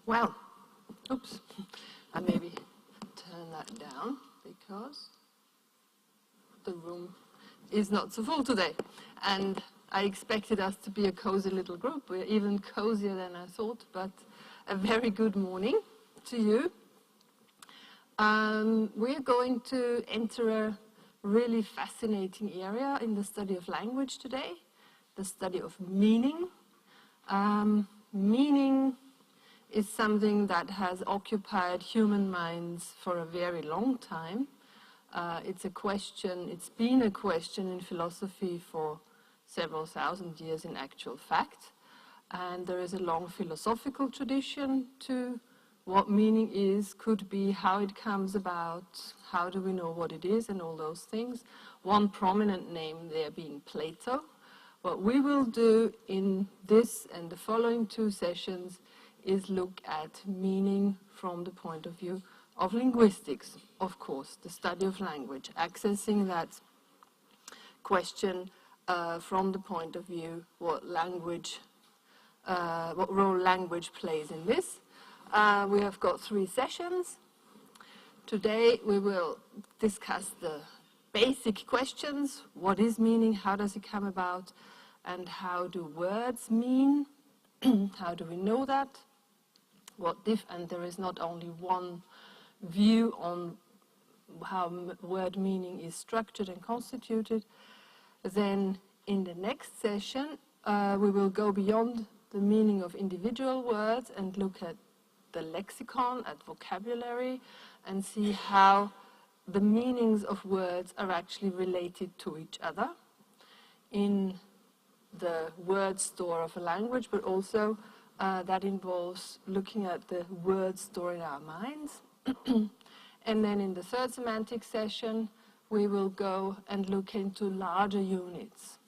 Well, oops, I maybe turn that down because the room is not so full today. And I expected us to be a cozy little group. We're even cozier than I thought, but a very good morning to you. We're going to enter a really fascinating area in the study of language today, the study of meaning. Meaning is something that has occupied human minds for a very long time. It's been a question in philosophy for several thousand years in actual fact. And there is a long philosophical tradition to what meaning is, could be, how it comes about, how do we know what it is, and all those things. One prominent name there being Plato. What we will do in this and the following two sessions is look at meaning from the point of view of linguistics, of course, the study of language, accessing that question from the point of view what role language plays in this. We have got 3 sessions. Today we will discuss the basic questions. What is meaning? How does it come about? And how do words mean? How do we know that? And there is not only one view on how word meaning is structured and constituted. Then in the next session, we will go beyond the meaning of individual words and look at the lexicon, at vocabulary, and see how the meanings of words are actually related to each other in the word store of a language, but also that involves looking at the word store in our minds. And then in the third semantic session, we will go and look into larger units,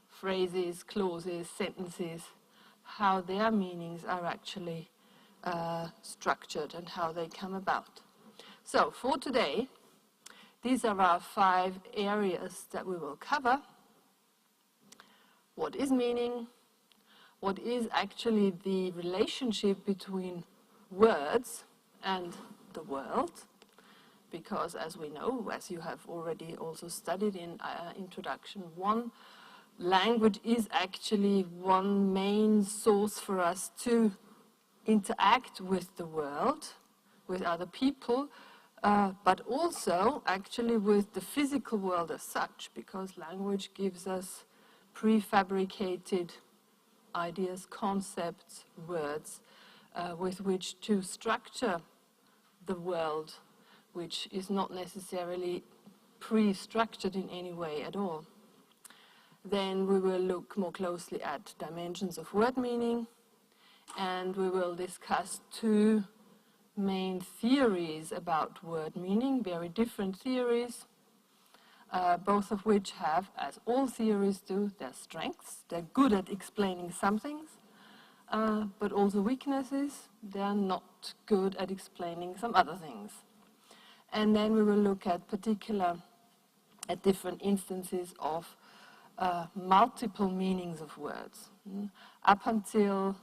phrases, clauses, sentences, how their meanings are actually structured and how they come about. So for today, these are our 5 areas that we will cover. What is meaning? What is actually the relationship between words and the world? Because as we know, as you have already also studied in Introduction 1, language is actually one main source for us to interact with the world, with other people, but also actually with the physical world as such, because language gives us prefabricated ideas, concepts, words, with which to structure the world, which is not necessarily pre-structured in any way at all. Then we will look more closely at dimensions of word meaning, and we will discuss 2 main theories about word meaning, very different theories, both of which have, as all theories do, their strengths. They're good at explaining some things, but also weaknesses. They're not good at explaining some other things. And then we will look at different instances of multiple meanings of words. Up until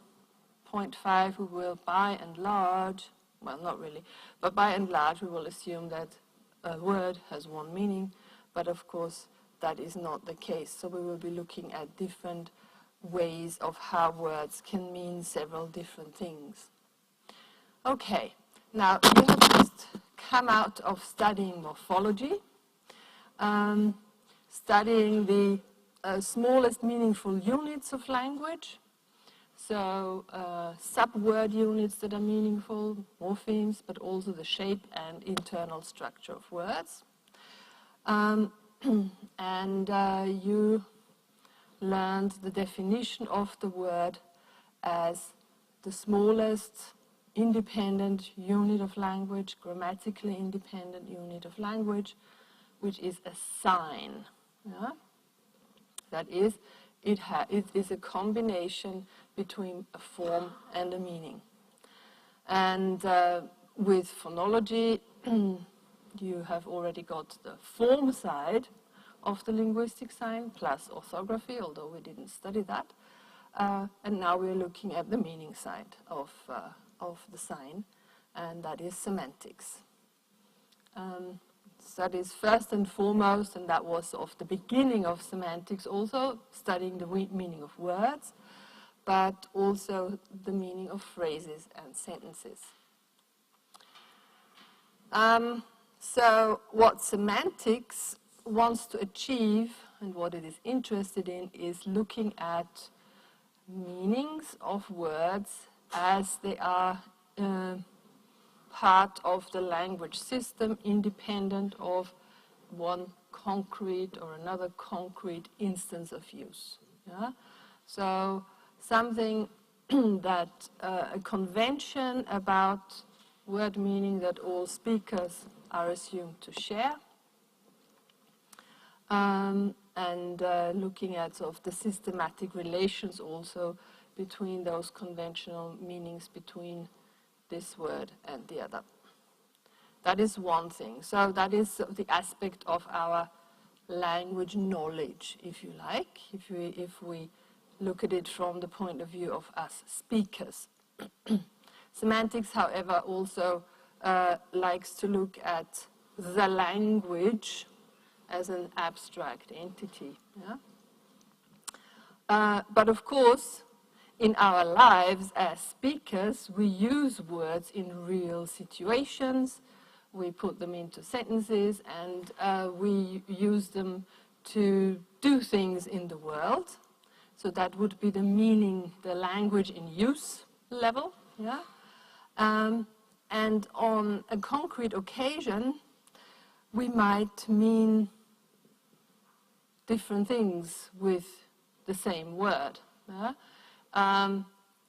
point 5, we will, by and large, well, not really, but by and large, we will assume that a word has one meaning, but of course, that is not the case. So we will be looking at different ways of how words can mean several different things. Okay, now you have just come out of studying morphology, studying the smallest meaningful units of language, so sub-word units that are meaningful, morphemes, but also the shape and internal structure of words. And you learned the definition of the word as the smallest independent unit of language, grammatically independent unit of language, which is a sign. Yeah? That is, it is a combination between a form and a meaning. And with phonology, you have already got the form side of the linguistic sign, plus orthography, although we didn't study that. And now we're looking at the meaning side of of the sign, and that is semantics. That is first and foremost, and that was of the beginning of semantics also, studying the meaning of words, but also the meaning of phrases and sentences. So what semantics wants to achieve and what it is interested in is looking at meanings of words as they are part of the language system, independent of one concrete or another concrete instance of use. Yeah? So something that a convention about word meaning that all speakers are assumed to share, and looking at sort of the systematic relations also between those conventional meanings between this word and the other. That is one thing. So that is the aspect of our language knowledge, if you like, if we look at it from the point of view of us speakers. Semantics, however, also likes to look at the language as an abstract entity. Yeah? But of course, in our lives as speakers, we use words in real situations. We put them into sentences, and we use them to do things in the world. So that would be the meaning, the language in use level. Yeah? And on a concrete occasion, we might mean different things with the same word. Yeah?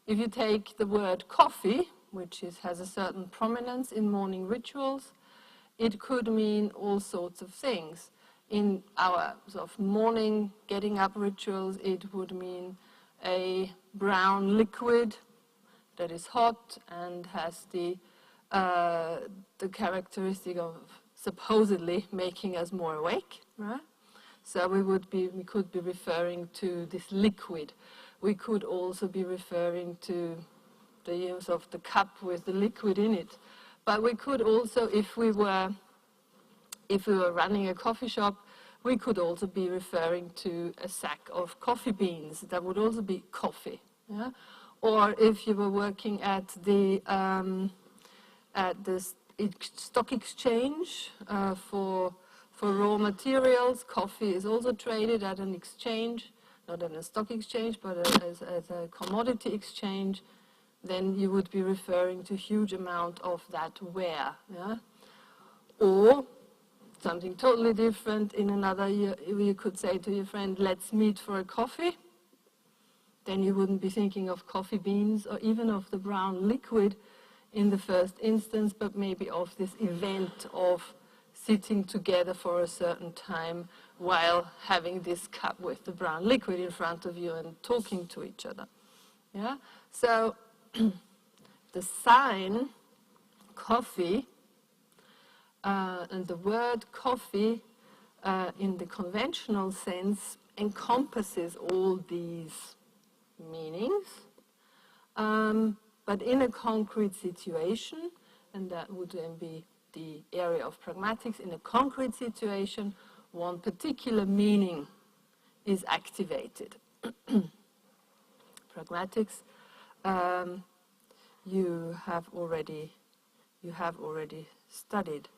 If you take the word coffee, which has a certain prominence in morning rituals, it could mean all sorts of things. In our sort of morning getting up rituals, it would mean a brown liquid that is hot and has the characteristic of supposedly making us more awake, right? So we could be referring to this liquid. We could also be referring to the use of the cup with the liquid in it. But we could also, if we were running a coffee shop, we could also be referring to a sack of coffee beans. That would also be coffee. Yeah? Or if you were working at the stock exchange for raw materials, coffee is also traded at an exchange, not at a stock exchange, but as a commodity exchange. Then you would be referring to a huge amount of that ware. Yeah? Or something totally different. In another year, you could say to your friend, let's meet for a coffee. Then you wouldn't be thinking of coffee beans or even of the brown liquid in the first instance, but maybe of this event of sitting together for a certain time while having this cup with the brown liquid in front of you and talking to each other. Yeah? So the sign coffee and the word coffee in the conventional sense encompasses all these meanings, but in a concrete situation, and that would then be the area of pragmatics, in a concrete situation, one particular meaning is activated. Pragmatics, you have already studied.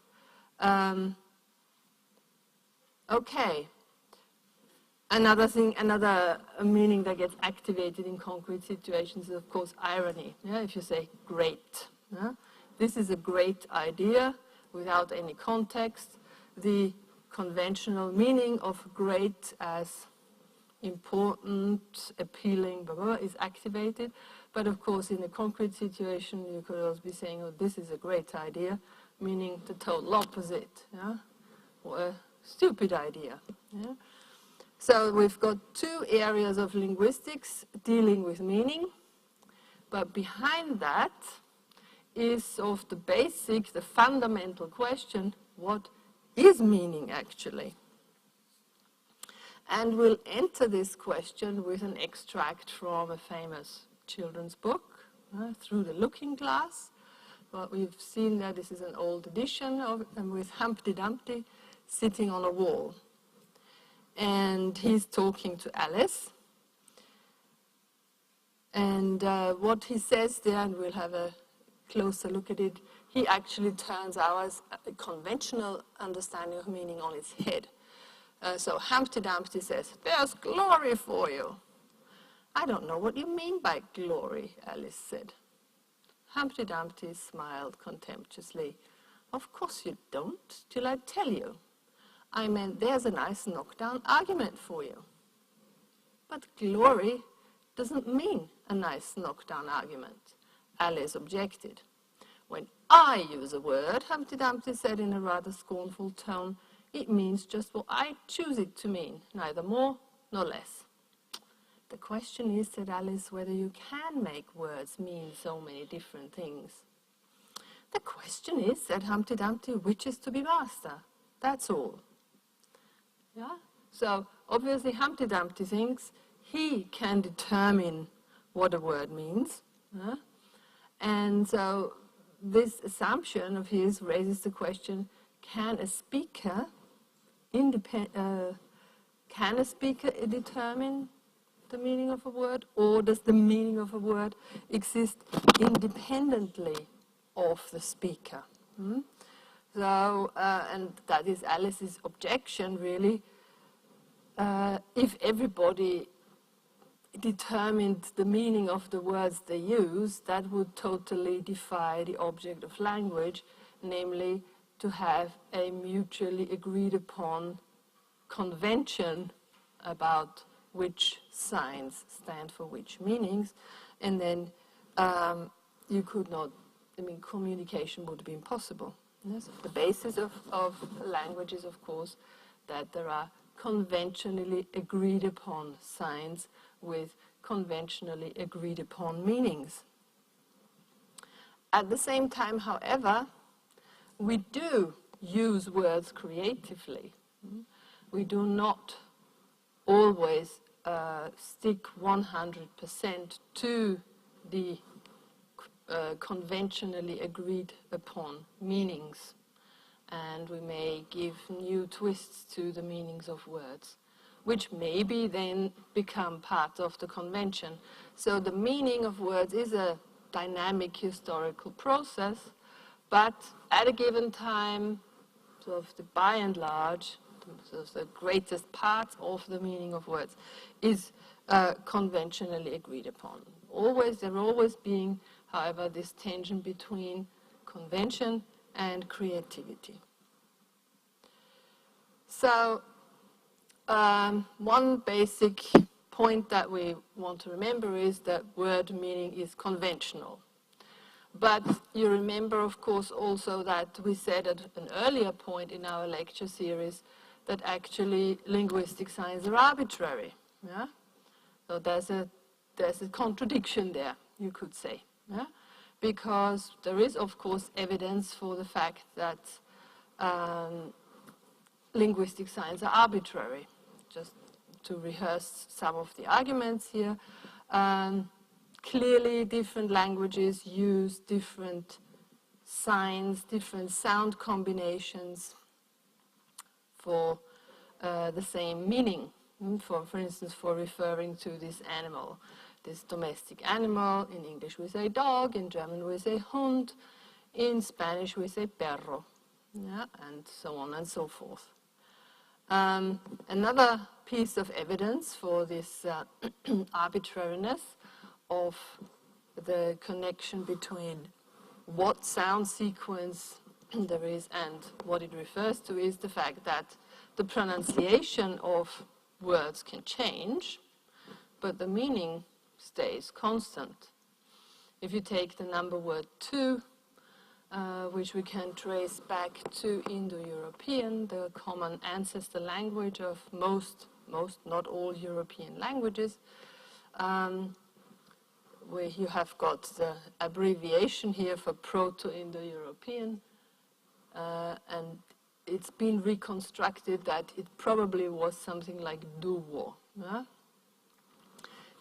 Okay. Another meaning that gets activated in concrete situations is, of course, irony. Yeah? If you say great, yeah? This is a great idea without any context. The conventional meaning of great as important, appealing, blah, blah, blah, is activated. But of course, in a concrete situation, you could also be saying, oh, this is a great idea, meaning the total opposite, yeah? Or a stupid idea. Yeah? So we've got two areas of linguistics dealing with meaning, but behind that is sort of the fundamental question, what is meaning actually? And we'll enter this question with an extract from a famous children's book, through the looking glass. Well, we've seen that this is an old edition of, with Humpty Dumpty sitting on a wall. And he's talking to Alice. And what he says there, and we'll have a closer look at it, he actually turns our conventional understanding of meaning on its head. So Humpty Dumpty says, "There's glory for you." "I don't know what you mean by glory," Alice said. Humpty Dumpty smiled contemptuously. "Of course you don't, till I tell you. I meant there's a nice knockdown argument for you." "But glory doesn't mean a nice knockdown argument," Alice objected. "When I use a word," Humpty Dumpty said in a rather scornful tone, "it means just what I choose it to mean, neither more nor less." "The question is," said Alice, "whether you can make words mean so many different things." "The question is," said Humpty Dumpty, "which is to be master? That's all." Yeah? So obviously Humpty Dumpty thinks he can determine what a word means. And so this assumption of his raises the question, can a speaker determine the meaning of a word, or does the meaning of a word exist independently of the speaker? So, and that is Alice's objection, really. If everybody determined the meaning of the words they use, that would totally defy the object of language, namely to have a mutually agreed upon convention about which signs stand for which meanings, and then you could not, communication would be impossible. Yes? The basis of language is, of course, that there are conventionally agreed upon signs with conventionally agreed upon meanings. At the same time, however, we do use words creatively. We do not always stick 100% to the conventionally agreed upon meanings, and we may give new twists to the meanings of words, which maybe then become part of the convention. So the meaning of words is a dynamic historical process, but at a given time, sort of by and large, the greatest part of the meaning of words is conventionally agreed upon. There always being, however, this tension between convention and creativity. So one basic point that we want to remember is that word meaning is conventional. But you remember, of course, also that we said at an earlier point in our lecture series that actually linguistic signs are arbitrary. Yeah? So there's a contradiction there, you could say. Yeah? Because there is, of course, evidence for the fact that linguistic signs are arbitrary. Just to rehearse some of the arguments here. Clearly, different languages use different signs, different sound combinations for the same meaning. For instance, for referring to this animal, this domestic animal. In English we say dog, in German we say Hund, in Spanish we say perro, yeah, and so on and so forth. Another piece of evidence for this arbitrariness of the connection between what sound sequence there is and what it refers to is the fact that the pronunciation of words can change, but the meaning stays constant. If you take the number word two, which we can trace back to Indo-European, the common ancestor language of most, not all European languages, where you have got the abbreviation here for Proto-Indo-European, and it's been reconstructed that it probably was something like Duwo. Yeah?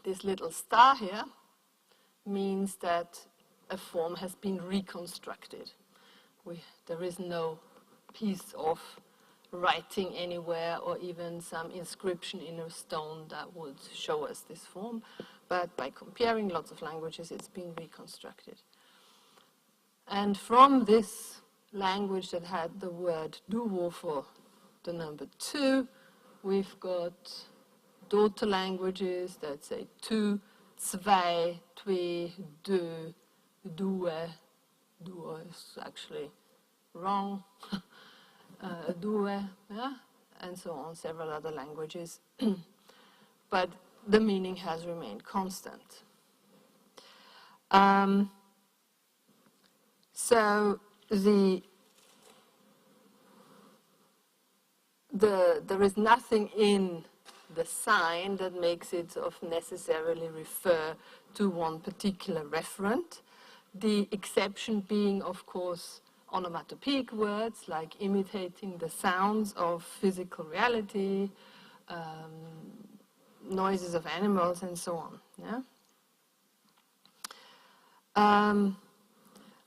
This little star here means that a form has been reconstructed. There is no piece of writing anywhere or even some inscription in a stone that would show us this form. But by comparing lots of languages, it's been reconstructed. And from this language that had the word duo for the number 2, we've got daughter languages that say tu, zwei, twee, deux, due. Duo is actually wrong. Due, yeah? And so on, several other languages. But the meaning has remained constant. So there is nothing in the sign that makes it sort of necessarily refer to one particular referent. The exception being, of course, onomatopoeic words like imitating the sounds of physical reality, noises of animals, and so on. Yeah?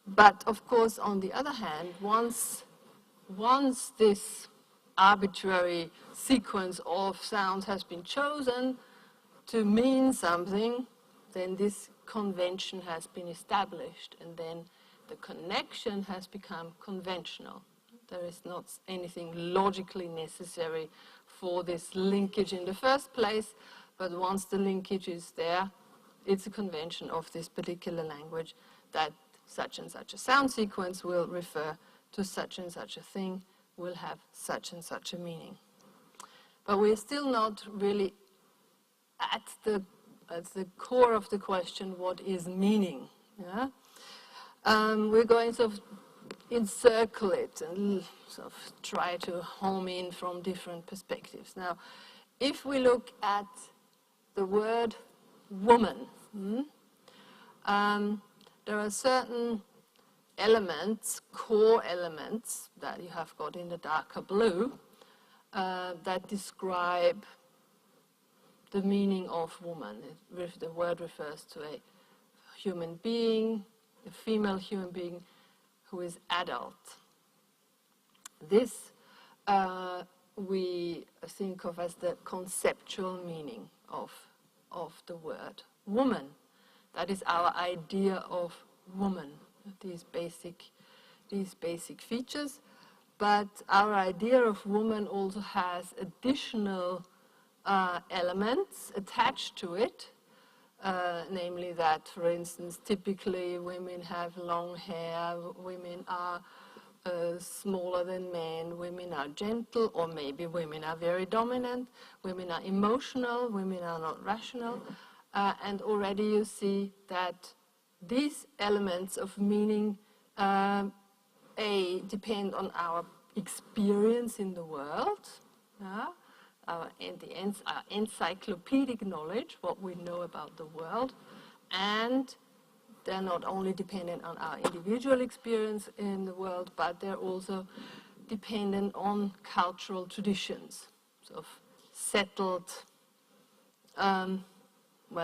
But of course, on the other hand, once this arbitrary sequence of sounds has been chosen to mean something, then this convention has been established, and then the connection has become conventional. There is not anything logically necessary for this linkage in the first place, but once the linkage is there, it's a convention of this particular language that such and such a sound sequence will refer to such and such a thing, will have such and such a meaning. But we're still not really at the core of the question, what is meaning? Yeah? We're going to sort of encircle it and sort of try to home in from different perspectives. Now, if we look at the word woman, there are certain elements, core elements, that you have got in the darker blue that describe the meaning of woman. The word refers to a human being, a female human being who is adult. This we think of as the conceptual meaning of the word woman. That is our idea of woman, these basic features. But our idea of woman also has additional elements attached to it, namely that, for instance, typically women have long hair, women are smaller than men, women are gentle, or maybe women are very dominant, women are emotional, women are not rational, and already you see that these elements of meaning depend on our experience in the world, our encyclopedic knowledge, what we know about the world, and they're not only dependent on our individual experience in the world, but they're also dependent on cultural traditions, sort of settled,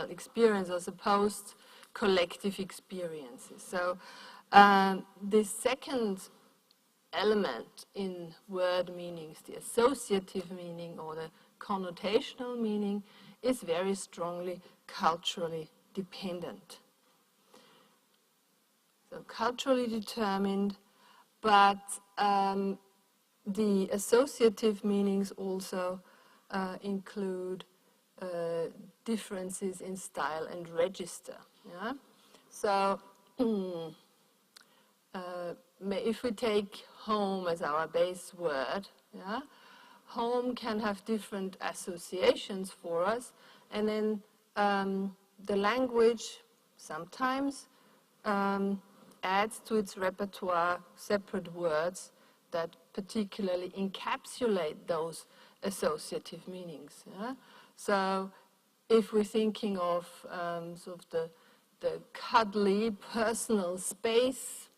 experience as opposed collective experiences. So this second element in word meanings, the associative meaning or the connotational meaning, is very strongly culturally dependent. So culturally determined, but the associative meanings also include differences in style and register. Yeah? So if we take home as our base word, yeah, home can have different associations for us, and then the language sometimes adds to its repertoire separate words that particularly encapsulate those associative meanings. Yeah? So if we're thinking of sort of the cuddly personal space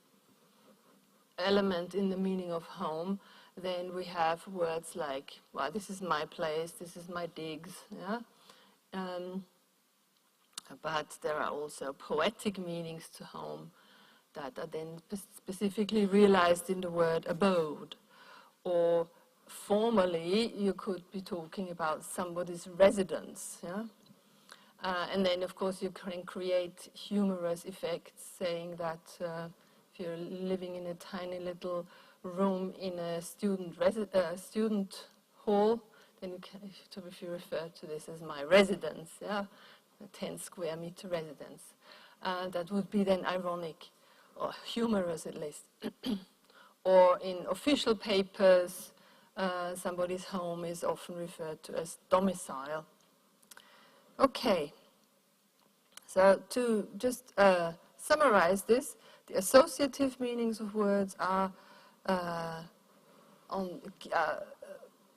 element in the meaning of home, then we have words like, well, this is my place, this is my digs, yeah? But there are also poetic meanings to home that are then specifically realized in the word abode. Or formally, you could be talking about somebody's residence. Yeah? And then, of course, you can create humorous effects, saying that if you're living in a tiny little room in a student hall, then if you refer to this as my residence, yeah, a 10 square meter residence, that would be then ironic, or humorous at least. Or in official papers, somebody's home is often referred to as domicile. Okay, so to just summarize this, the associative meanings of words are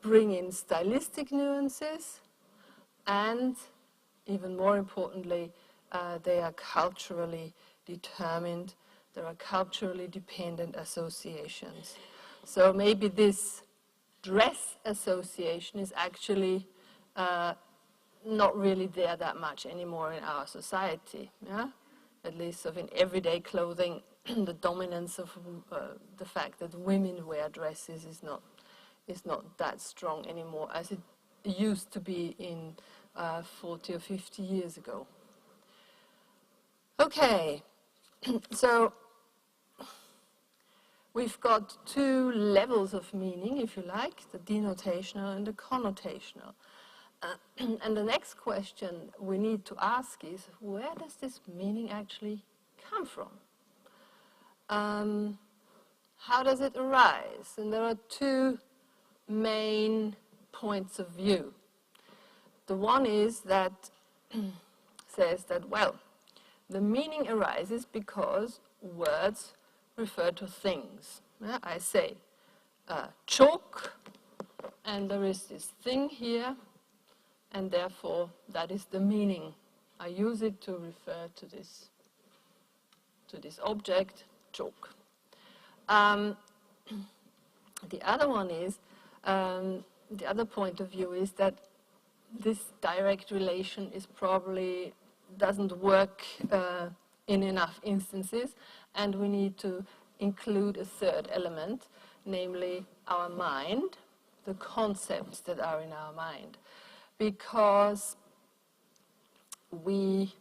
bring in stylistic nuances, and even more importantly, they are culturally determined. There are culturally dependent associations. So maybe this dress association is actually not really there that much anymore in our society. Yeah? At least in everyday clothing, the dominance of the fact that women wear dresses is not that strong anymore as it used to be in 40 or 50 years ago. Okay, so we've got two levels of meaning, if you like, the denotational and the connotational. And the next question we need to ask is, where does this meaning actually come from? How does it arise? And there are two main points of view. The one is that says that, well, the meaning arises because words refer to things. Yeah, I say chalk, and there is this thing here, and therefore that is the meaning. I use it to refer to this object, chalk. The other one is, the other point of view is that this direct relation is probably doesn't work in enough instances, and we need to include a third element, namely our mind, the concepts that are in our mind. Because we,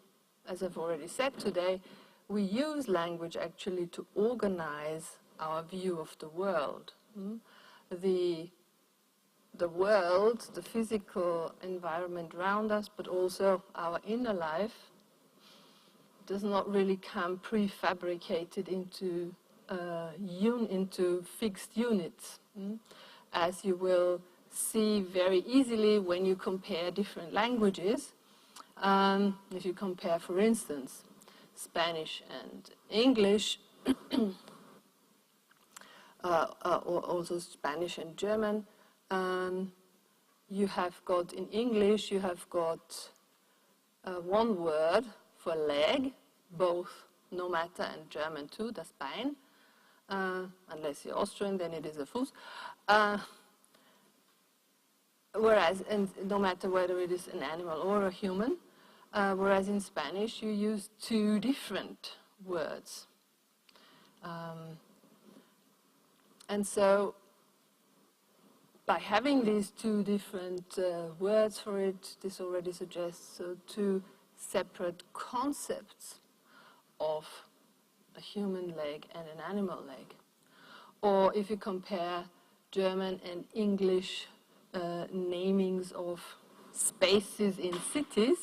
as I've already said today, we use language actually to organize our view of the world. The world, the physical environment around us, but also our inner life, does not really come prefabricated into fixed units, as you will see very easily when you compare different languages. If you compare, for instance, Spanish and English, or also Spanish and German, you have got, in English, you have got one word for leg, both no matter and German too, das Bein. Unless you're Austrian, then it is a Fuß. Whereas, and no matter whether it is an animal or a human, whereas in Spanish you use two different words. And so, by having these two different words for it, this already suggests two separate concepts of a human leg and an animal leg. Or if you compare German and English namings of spaces in cities,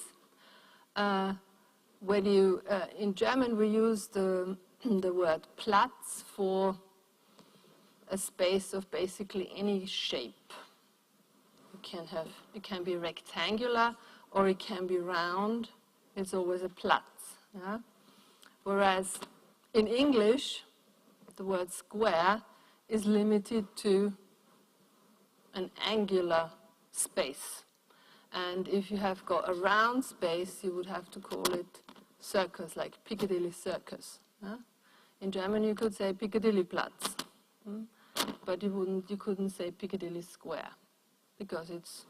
when you, in German we use the word Platz for a space of basically any shape. It can be rectangular or it can be round. It's always a Platz. Yeah? Whereas in English, the word square is limited to an angular space. And if you have got a round space, you would have to call it circus, like Piccadilly Circus. Yeah? In German, you could say Piccadilly Platz. But you couldn't say Piccadilly Square because it's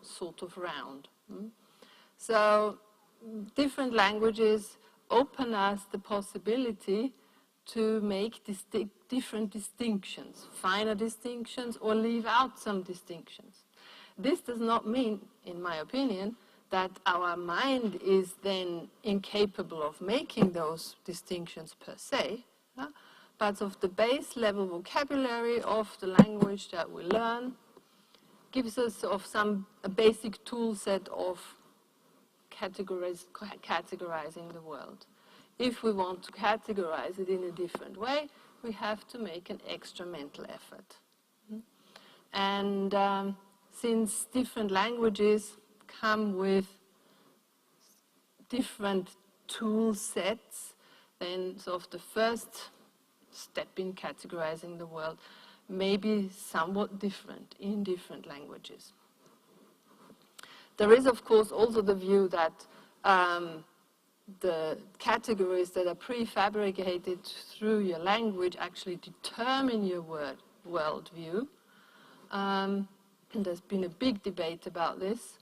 sort of round. So different languages open us the possibility to make different distinctions, finer distinctions, or leave out some distinctions. This does not mean, in my opinion, that our mind is then incapable of making those distinctions per se, but of the base level vocabulary of the language that we learn gives us a basic tool set of categorizing the world. If we want to categorize it in a different way, we have to make an extra mental effort. And since different languages come with different tool sets, then sort of the first step in categorizing the world may be somewhat different in different languages. There is, of course, also the view that the categories that are prefabricated through your language actually determine your worldview. There's been a big debate about this.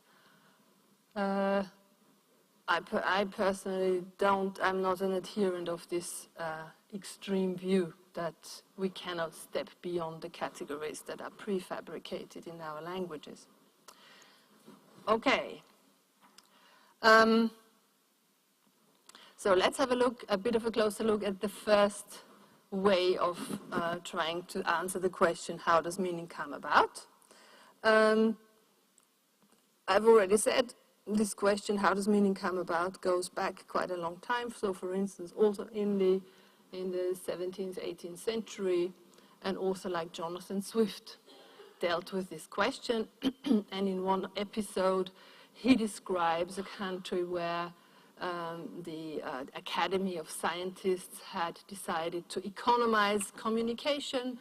I personally I'm not an adherent of this extreme view that we cannot step beyond the categories that are prefabricated in our languages. Okay. So let's have a bit of a closer look at the first way of trying to answer the question, how does meaning come about? I've already said this question, how does meaning come about, goes back quite a long time. So for instance, also in the 17th, 18th century, and also like Jonathan Swift dealt with this question. And in one episode, he describes a country where the Academy of Scientists had decided to economize communication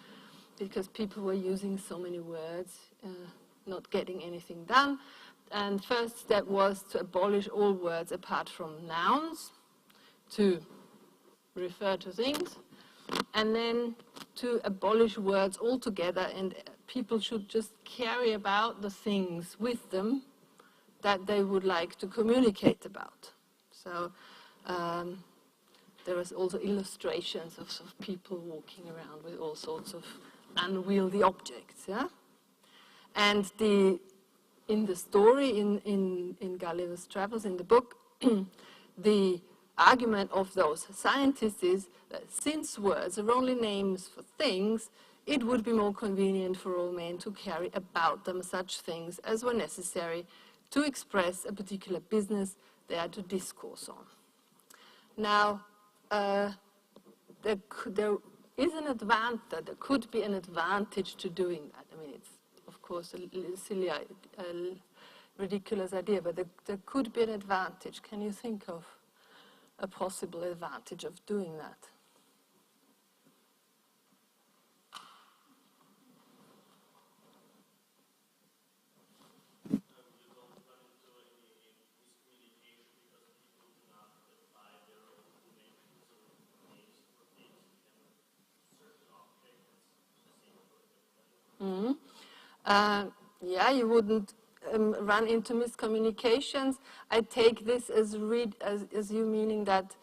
because people were using so many words, not getting anything done. And first step was to abolish all words apart from nouns to refer to things, and then to abolish words altogether, and people should just carry about the things with them that they would like to communicate about. So there was also illustrations of people walking around with all sorts of unwieldy objects. Yeah? And in the story, in Gulliver's Travels, in the book, the argument of those scientists is that since words are only names for things, it would be more convenient for all men to carry about them such things as were necessary to express a particular business they are to discourse on. Now, there is an advantage, there could be an advantage to doing that. I mean, it's of course a silly, ridiculous idea, but there could be an advantage. Can you think of a possible advantage of doing that? Yeah, you wouldn't run into miscommunications. I take this as you meaning that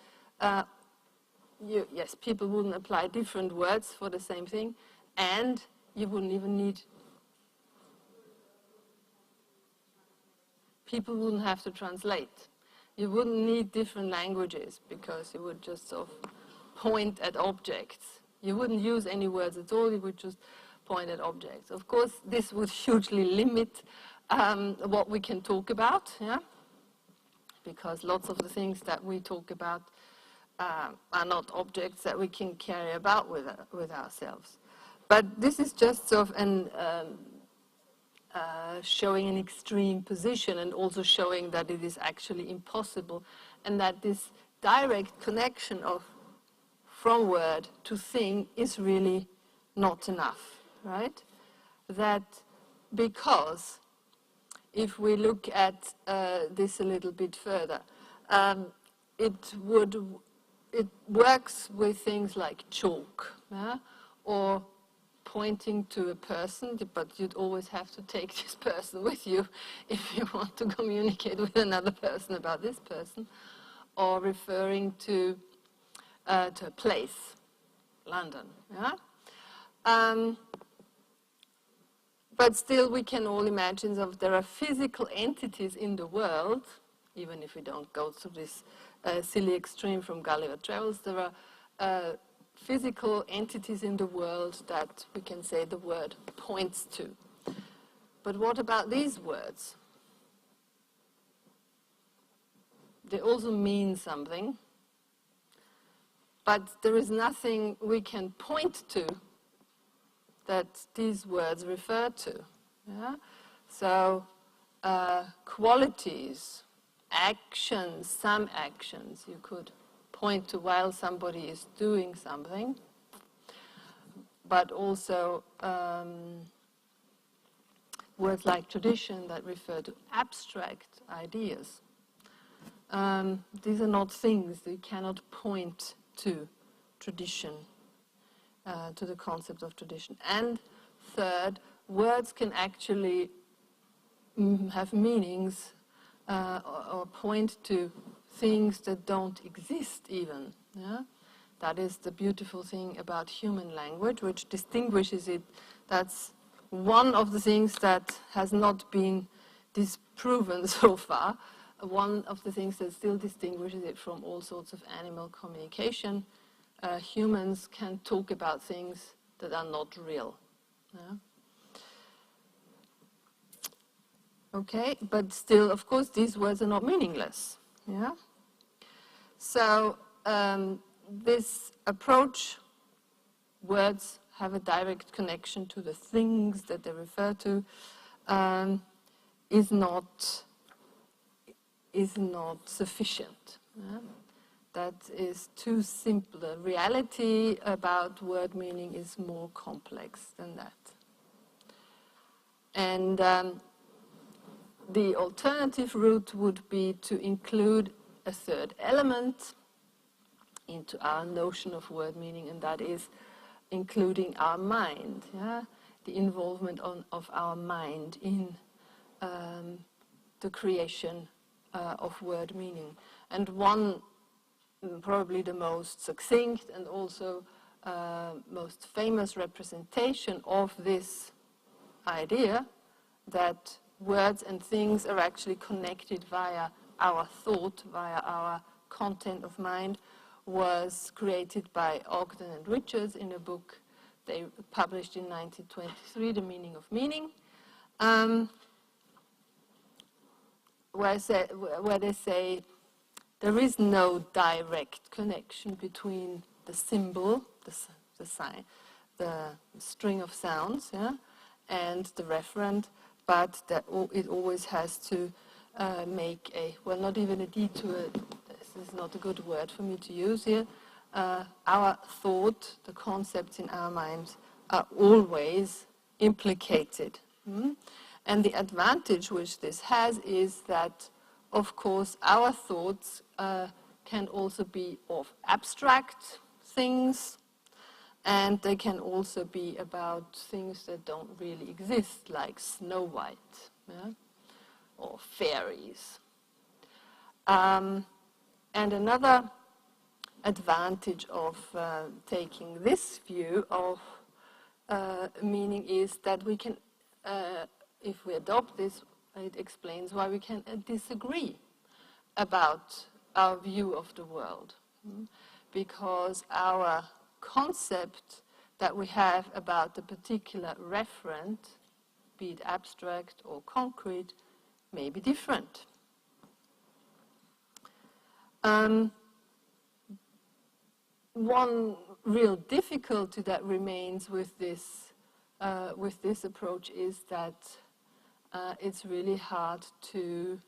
yes, people wouldn't apply different words for the same thing, and you wouldn't even need, people wouldn't have to translate. You wouldn't need different languages because you would just sort of point at objects. You wouldn't use any words at all, you would just point at objects. Of course, this would hugely limit what we can talk about, yeah? Because lots of the things that we talk about are not objects that we can carry about with ourselves. But this is just sort of showing an extreme position, and also showing that it is actually impossible, and that this direct connection from word to thing is really not enough, right? That because if we look at this a little bit further, it works with things like chalk, yeah? Or pointing to a person, but you'd always have to take this person with you if you want to communicate with another person about this person, or referring to a place, London. Yeah? But still, we can all imagine that there are physical entities in the world, even if we don't go to this silly extreme from Gulliver Travels, there are physical entities in the world that we can say the word points to. But what about these words? They also mean something, but there is nothing we can point to that these words refer to. Yeah? So qualities, actions, some actions you could point to while somebody is doing something, but also words like tradition that refer to abstract ideas. These are not things that you cannot point to tradition, to the concept of tradition. And third, words can actually have meanings or point to things that don't exist even. Yeah? That is the beautiful thing about human language, which distinguishes it. That's one of the things that has not been disproven so far. One of the things that still distinguishes it from all sorts of animal communication. Humans can talk about things that are not real. Yeah? Okay, but still, of course, these words are not meaningless. Yeah. So this approach, words have a direct connection to the things that they refer to, is not sufficient. Yeah? That is too simple. The reality about word meaning is more complex than that. And the alternative route would be to include a third element into our notion of word meaning, and that is including our mind, yeah? The involvement of our mind in the creation of word meaning. And one, probably the most succinct and also most famous representation of this idea that words and things are actually connected via our thought, via our content of mind, was created by Ogden and Richards in a book they published in 1923, The Meaning of Meaning, where they say there is no direct connection between the symbol, the sign, the string of sounds, yeah, and the referent, but that it always has to make a, well, not even a detour, this is not a good word for me to use here. Our thought, the concepts in our minds, are always implicated. And the advantage which this has is that, of course, our thoughts can also be of abstract things, and they can also be about things that don't really exist, like Snow White, yeah? Or fairies. And another advantage of taking this view of meaning is that we can, if we adopt this, it explains why we can disagree about our view of the world. Because our concept that we have about the particular referent, be it abstract or concrete, may be different. One real difficulty that remains with this approach is that it's really hard to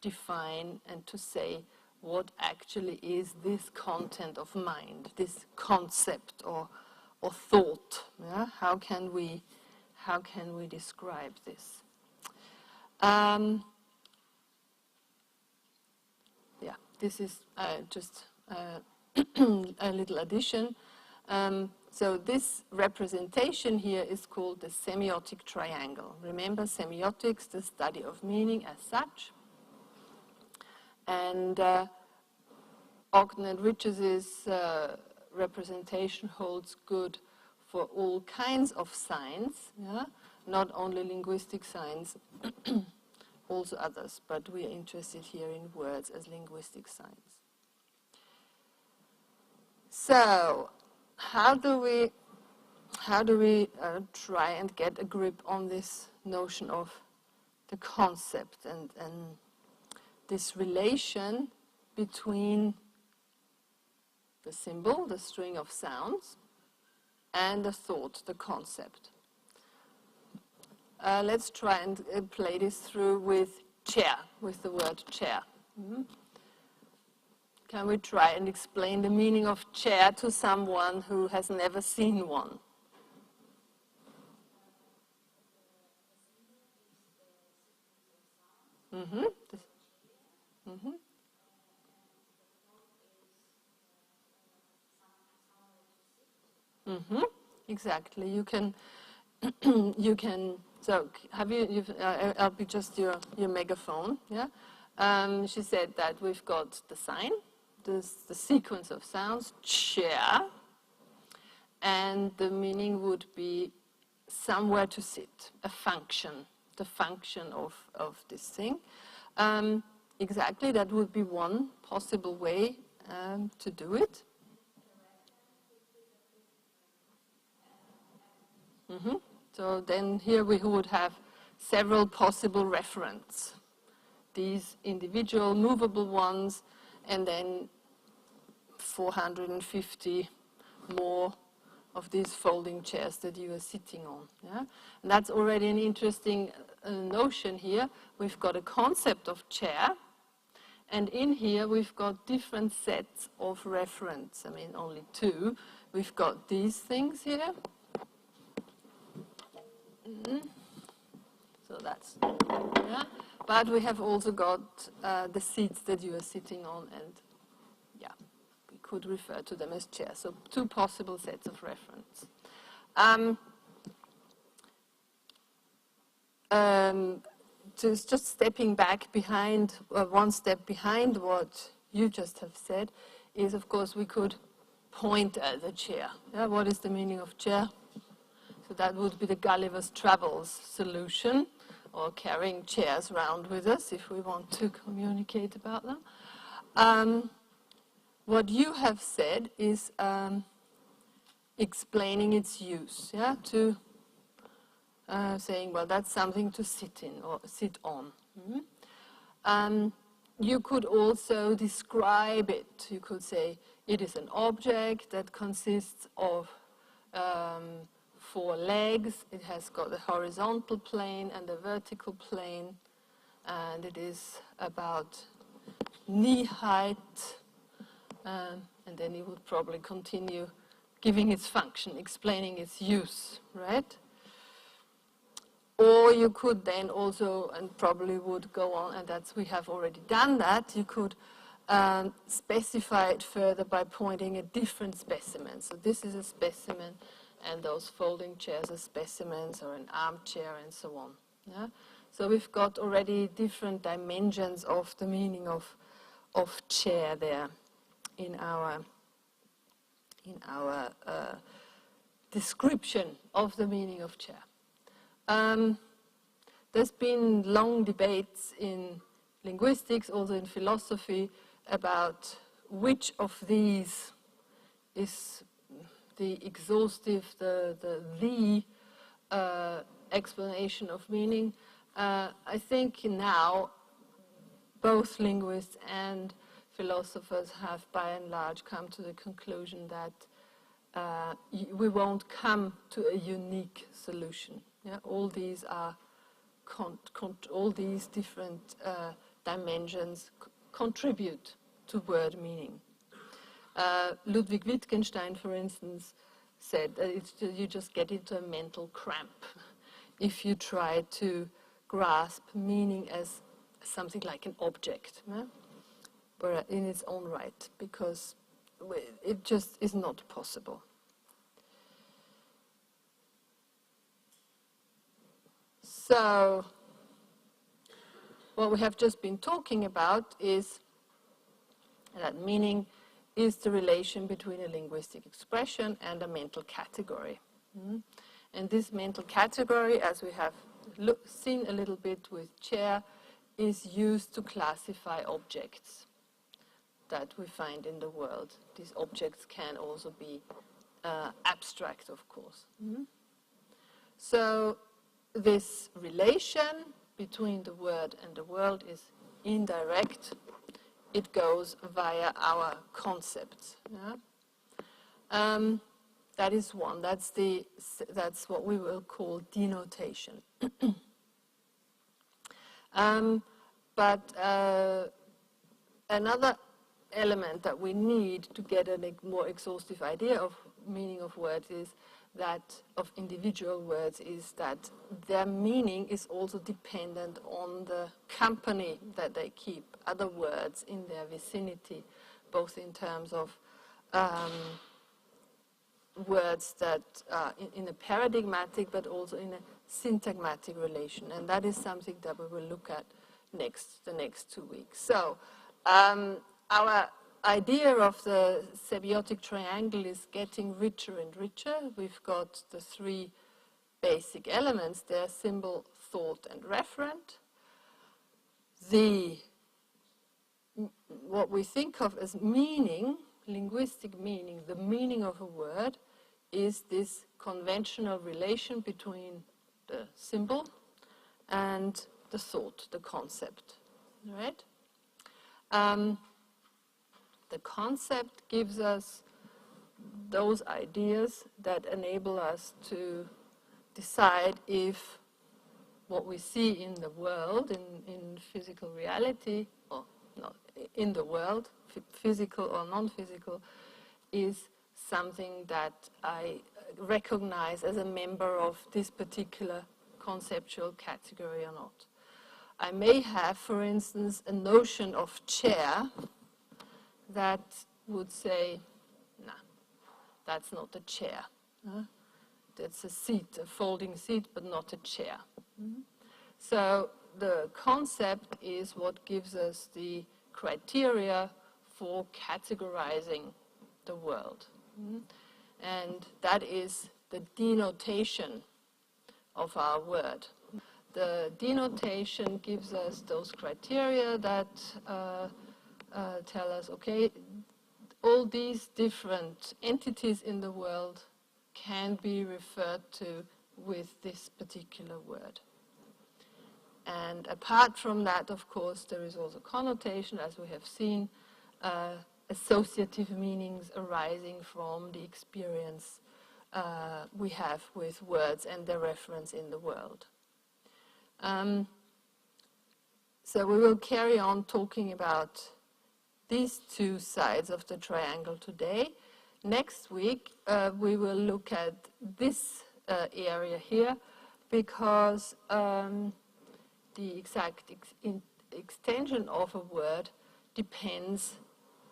define and to say what actually is this content of mind, this concept or thought. Yeah? How can we describe this? This is just a little addition. So this representation here is called the semiotic triangle. Remember, semiotics, the study of meaning as such. And Ogden and Richards' representation holds good for all kinds of signs, yeah? Not only linguistic signs, also others, but we are interested here in words as linguistic signs. So, how do we try and get a grip on this notion of the concept and this relation between the symbol, the string of sounds, and the thought, the concept? Let's try and play this through with chair, with the word chair. Mm-hmm. Can we try and explain the meaning of chair to someone who has never seen one? Mm-hmm. Mm-hmm. Mm-hmm. Exactly. You can. So have you? I'll be just your megaphone. Yeah. She said that we've got the sign, the sequence of sounds, chair, and the meaning would be somewhere to sit, a function, the function of this thing. Exactly, that would be one possible way to do it. Mm-hmm. So then here we would have several possible reference. These individual movable ones, and then 450 more of these folding chairs that you are sitting on. Yeah? And that's already an interesting notion here. We've got a concept of chair, and in here we've got different sets of reference. I mean, only two. We've got these things here. Mm-hmm. So that's, yeah. But we have also got the seats that you are sitting on, and yeah, we could refer to them as chairs. So two possible sets of reference. Just stepping back behind, one step behind what you just have said, is of course we could point at the chair. Yeah, what is the meaning of chair? So that would be the Gulliver's Travels solution, or carrying chairs around with us if we want to communicate about them. What you have said is explaining its use, yeah, to saying, well, that's something to sit in or sit on. Mm-hmm. You could also describe it. You could say it is an object that consists of 4 legs. It has got a horizontal plane and a vertical plane, and it is about knee height, and then it would probably continue giving its function, explaining its use, right? Or you could then also, and probably would go on, and that's, we have already done that, you could specify it further by pointing at different specimens. So this is a specimen, and those folding chairs are specimens, or an armchair, and so on. Yeah? So we've got already different dimensions of the meaning of chair there in our description of the meaning of chair. There's been long debates in linguistics, also in philosophy, about which of these is the exhaustive, the explanation of meaning. I think now both linguists and philosophers have by and large come to the conclusion that we won't come to a unique solution. Yeah? All these are all these different dimensions contribute to word meaning. Ludwig Wittgenstein, for instance, said that you just get into a mental cramp if you try to grasp meaning as something like an object, yeah? But in its own right, because it just is not possible. So what we have just been talking about is that meaning is the relation between a linguistic expression and a mental category. And this mental category, as we have seen a little bit with chair, is used to classify objects that we find in the world. These objects can also be abstract, of course. So this relation between the word and the world is indirect. It goes via our concepts. That is one. That's what we will call denotation. But another element that we need to get a more exhaustive idea of meaning of words is that of individual words is that their meaning is also dependent on the company that they keep, other words in their vicinity, both in terms of words that are in a paradigmatic but also in a syntagmatic relation. And that is something that we will look at the next 2 weeks. So our idea of the semiotic triangle is getting richer and richer. We've got the three basic elements there: symbol, thought, and referent. What we think of as meaning, linguistic meaning, the meaning of a word, is this conventional relation between the symbol and the thought, the concept, right? The concept gives us those ideas that enable us to decide if what we see in the world, in physical reality, or not in the world, physical or non-physical, is something that I recognize as a member of this particular conceptual category or not. I may have, for instance, a notion of chair that would say, nah, that's not a chair. That's a seat, a folding seat, but not a chair. So the concept is what gives us the criteria for categorizing the world. And that is the denotation of our word. The denotation gives us those criteria that tell us, okay, all these different entities in the world can be referred to with this particular word. And apart from that, of course, there is also connotation, as we have seen, associative meanings arising from the experience we have with words and their reference in the world. So we will carry on talking about these two sides of the triangle today. Next week, we will look at this area here, because the exact extension of a word depends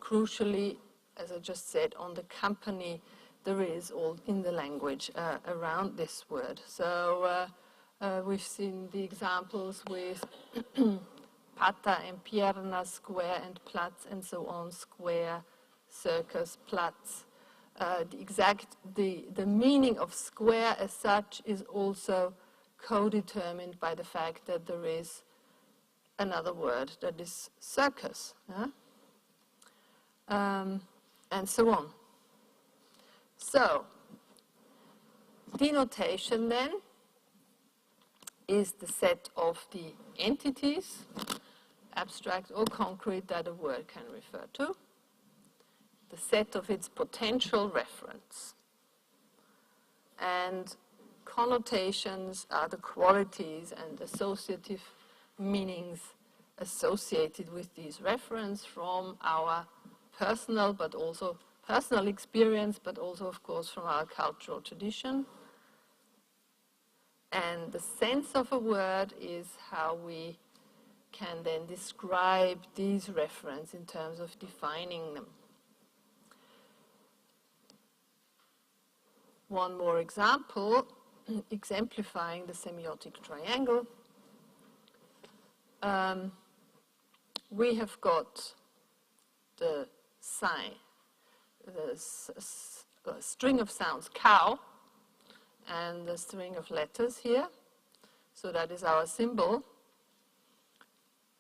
crucially, as I just said, on the company there is all in the language around this word. So we've seen the examples with pata and pierna, square and Platz, and so on, square, circus, Platz. The meaning of square as such is also co-determined by the fact that there is another word that is circus, and so on. So, denotation then is the set of the entities, abstract or concrete, that a word can refer to, the set of its potential reference. And connotations are the qualities and associative meanings associated with these reference from our personal experience, but also, of course, from our cultural tradition. And the sense of a word is how we can then describe these references in terms of defining them. One more example. exemplifying the semiotic triangle. We have got the sign, the string of sounds cow, and the string of letters here. So that is our symbol.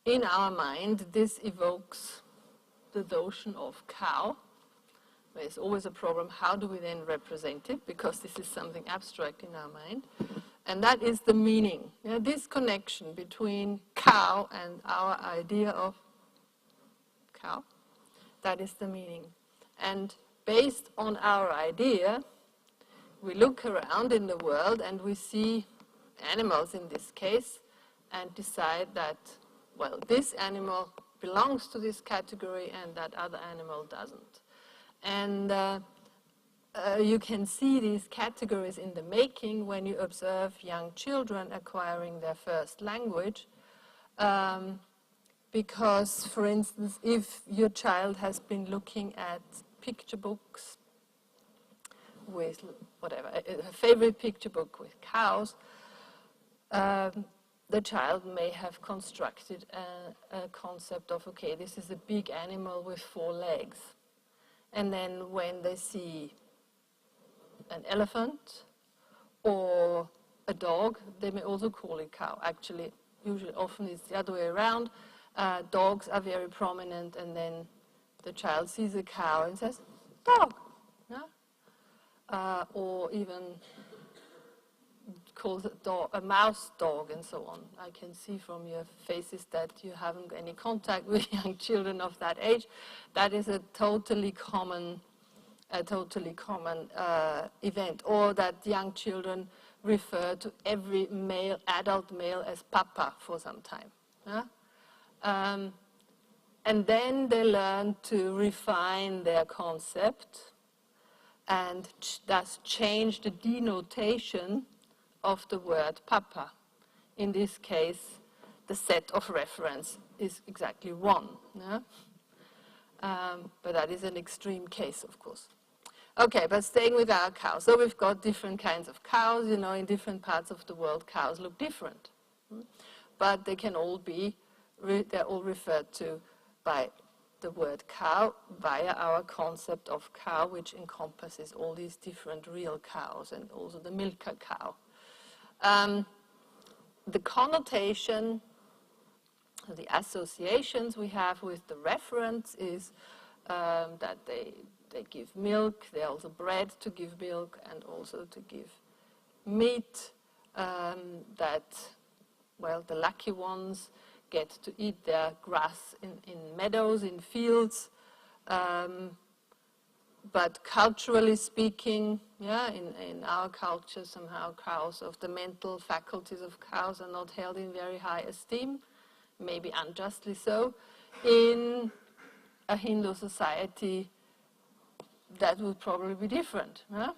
In our mind, this evokes the notion of cow. There's always a problem, how do we then represent it? Because this is something abstract in our mind. And that is the meaning. This connection between cow and our idea of cow, that is the meaning. And based on our idea, we look around in the world and we see animals in this case and decide that, well, this animal belongs to this category and that other animal doesn't. And you can see these categories in the making when you observe young children acquiring their first language. Because, for instance, if your child has been looking at picture books with whatever, a favorite picture book with cows, the child may have constructed a concept of, okay, this is a big animal with 4 legs. And then when they see an elephant or a dog, they may also call it cow. Actually, usually, often it's the other way around. Dogs are very prominent, and then the child sees a cow and says, dog. Yeah? Or even calls a mouse dog, and so on. I can see from your faces that you haven't any contact with young children of that age. That is a totally common event. Or that young children refer to every male, adult male, as papa for some time. Yeah? And then they learn to refine their concept and thus change the denotation of the word papa. In this case, the set of reference is exactly 1. Yeah? But that is an extreme case, of course. Okay, but staying with our cows. So we've got different kinds of cows. You know, in different parts of the world, cows look different. But they can all be, they're all referred to by the word cow via our concept of cow, which encompasses all these different real cows and also the milker cow. The connotation, the associations we have with the reference is that they give milk, they also bred to give milk and also to give meat, that, well, the lucky ones get to eat their grass in meadows, in fields. But culturally speaking, yeah, in our culture, somehow cows, of the mental faculties of cows are not held in very high esteem, maybe unjustly so. In a Hindu society, that would probably be different. Huh?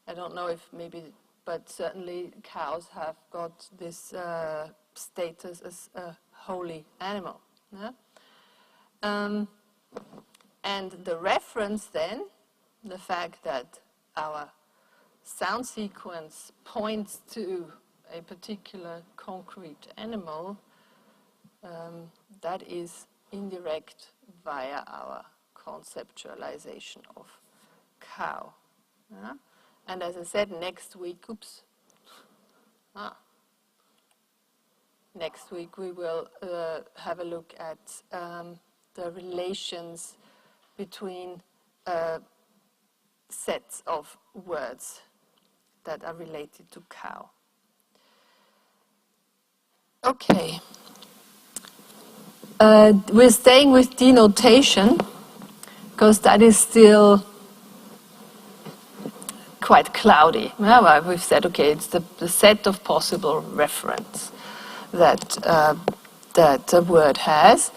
I don't know if maybe, but certainly cows have got this status as a holy animal. Yeah? And the reference then, the fact that our sound sequence points to a particular concrete animal, that is indirect via our conceptualization of cow. Yeah? And as I said, next week, next week we will have a look at the relations between sets of words that are related to cow. Okay. We're staying with denotation because that is still quite cloudy. Well, we've said, okay, it's the set of possible reference that that a word has.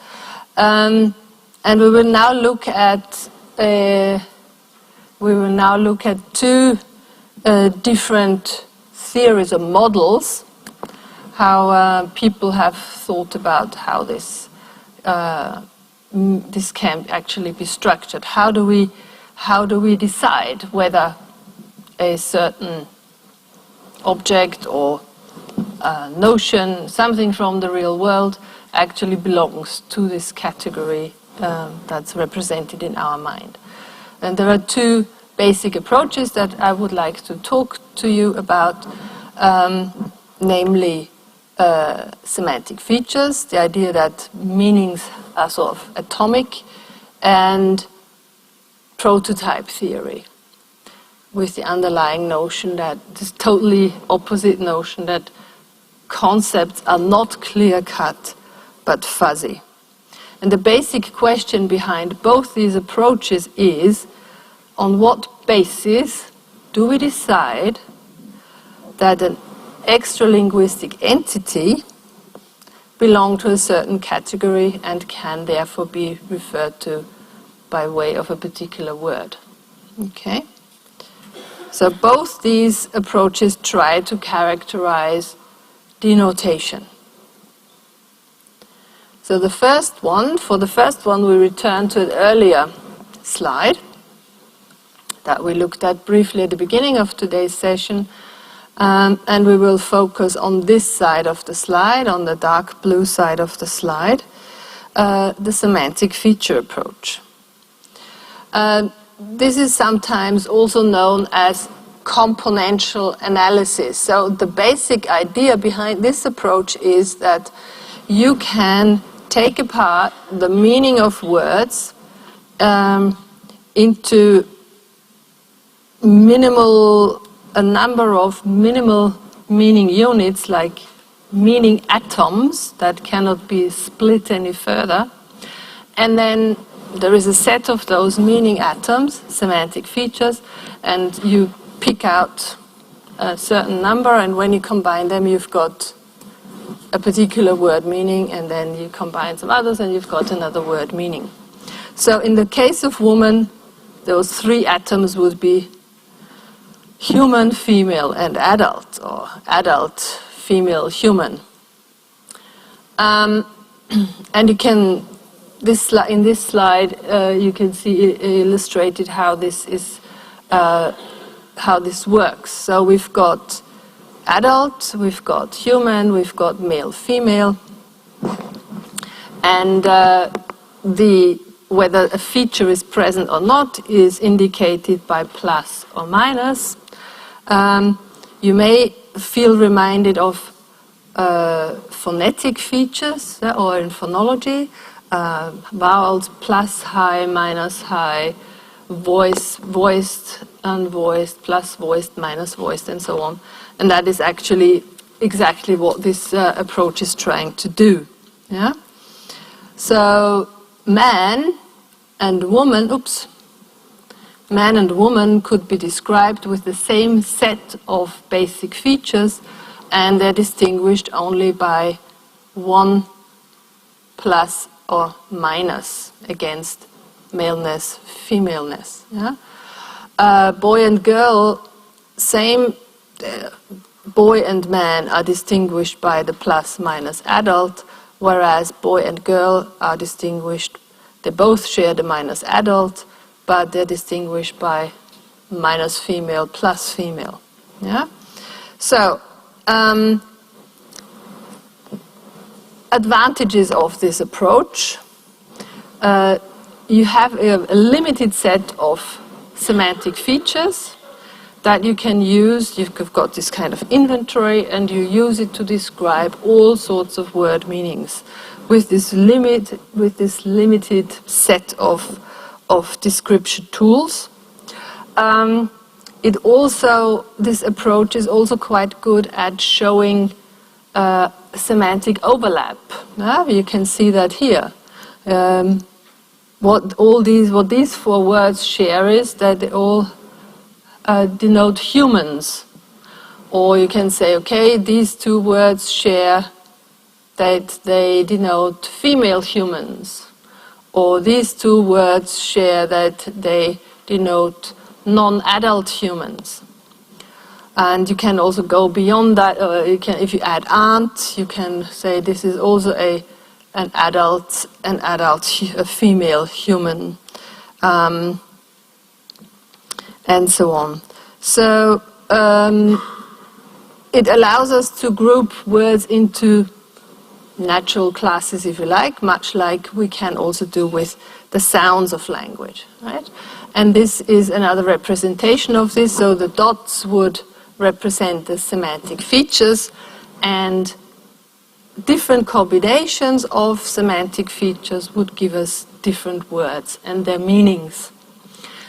And we will now look at two different theories or models, how people have thought about how this this can actually be structured. How do we decide whether a certain object or notion, something from the real world, actually belongs to this category that's represented in our mind. And there are two basic approaches that I would like to talk to you about, namely semantic features, the idea that meanings are sort of atomic, and prototype theory, with the underlying notion that this totally opposite notion that concepts are not clear-cut but fuzzy. And the basic question behind both these approaches is, on what basis do we decide that an extralinguistic entity belongs to a certain category and can therefore be referred to by way of a particular word? Okay? So both these approaches try to characterize denotation. So for the first one, we return to an earlier slide that we looked at briefly at the beginning of today's session, and we will focus on this side of the slide, on the dark blue side of the slide, the semantic feature approach. This is sometimes also known as componential analysis. So the basic idea behind this approach is that you can take apart the meaning of words into a number of minimal meaning units, like meaning atoms that cannot be split any further. And then there is a set of those meaning atoms, semantic features, and you pick out a certain number, and when you combine them, you've got a particular word meaning, and then you combine some others, and you've got another word meaning. So in the case of woman, those three atoms would be human, female, and adult, or adult, female, human. And you can, in this slide, you can see illustrated how this is, how this works. So we've got adult, we've got human, we've got male, female, and whether a feature is present or not is indicated by plus or minus. You may feel reminded of phonetic features, or in phonology, vowels plus high, minus high, voice, voiced, unvoiced, plus voiced, minus voiced, and so on. And that is actually exactly what this approach is trying to do. Yeah? So man and woman could be described with the same set of basic features, and they're distinguished only by one plus or minus against maleness, femaleness. Yeah? Boy and girl, same. Boy and man are distinguished by the plus minus adult, whereas boy and girl are distinguished, they both share the minus adult, but they're distinguished by minus female plus female. Yeah? So, advantages of this approach. You have a limited set of semantic features that you can use. You've got this kind of inventory, and you use it to describe all sorts of word meanings with this limited set of description tools. This approach is also quite good at showing semantic overlap. You can see that here. What these four words share is that they all denote humans. Or you can say, okay, these two words share that they denote female humans. Or these two words share that they denote non-adult humans. And you can also go beyond that. If you add aunt, you can say this is also an adult female human, and so on. So it allows us to group words into natural classes, if you like, much like we can also do with the sounds of language, right? And this is another representation of this. So the dots would represent the semantic features, and different combinations of semantic features would give us different words and their meanings.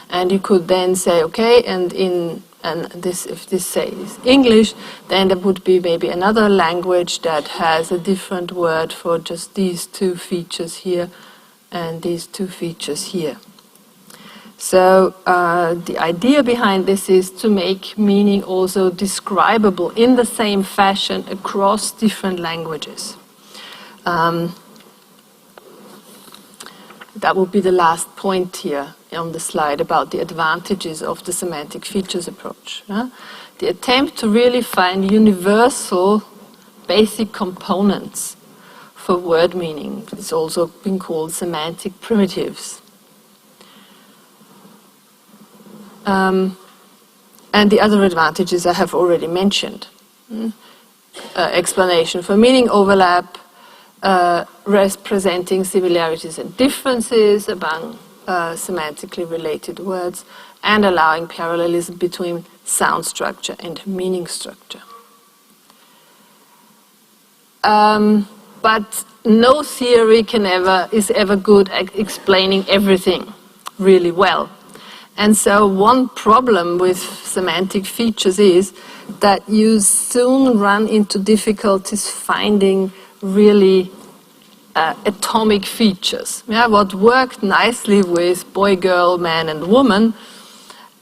And you could then say, okay, and if this say is English, then there would be maybe another language that has a different word for just these two features here and these two features here. So the idea behind this is to make meaning also describable in the same fashion across different languages. That would be the last point here on the slide about the advantages of the semantic features approach. The attempt to really find universal basic components for word meaning. It's also been called semantic primitives. And the other advantages I have already mentioned. Explanation for meaning overlap, representing similarities and differences among semantically related words, and allowing parallelism between sound structure and meaning structure. But no theory is ever good at explaining everything really well. And so one problem with semantic features is that you soon run into difficulties finding really atomic features. Yeah, what worked nicely with boy, girl, man, and woman,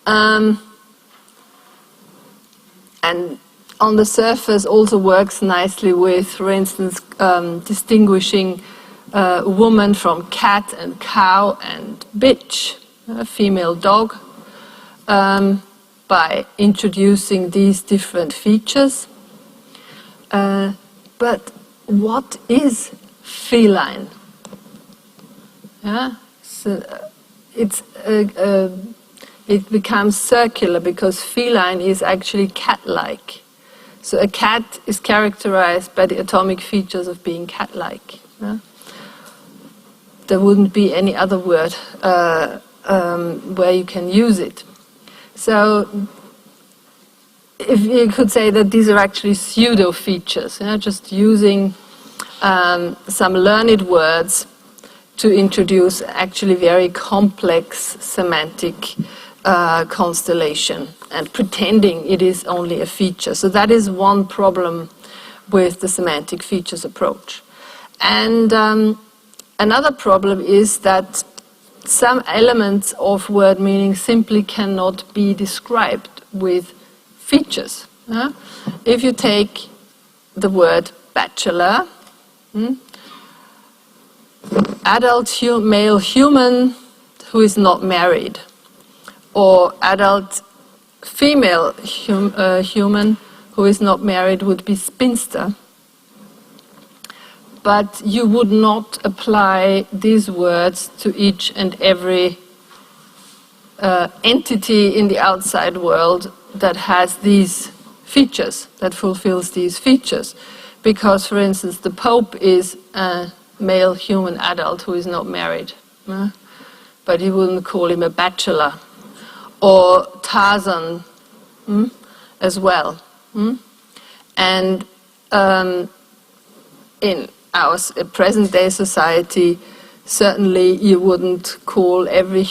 and on the surface also works nicely with, for instance, distinguishing woman from cat and cow and bitch, a female dog, by introducing these different features. But what is feline? Yeah? So it becomes circular because feline is actually cat-like. So a cat is characterized by the atomic features of being cat-like. Yeah? There wouldn't be any other word where you can use it. So if you could say that these are actually pseudo features, just using some learned words to introduce actually very complex semantic constellation and pretending it is only a feature. So that is one problem with the semantic features approach. And another problem is that some elements of word meaning simply cannot be described with features. If you take the word bachelor, adult male human who is not married, or adult female human who is not married would be spinster. But you would not apply these words to each and every entity in the outside world that has these features, that fulfills these features. Because, for instance, the Pope is a male human adult who is not married. But you wouldn't call him a bachelor. Or Tarzan as well. And in our present-day society, certainly you wouldn't call every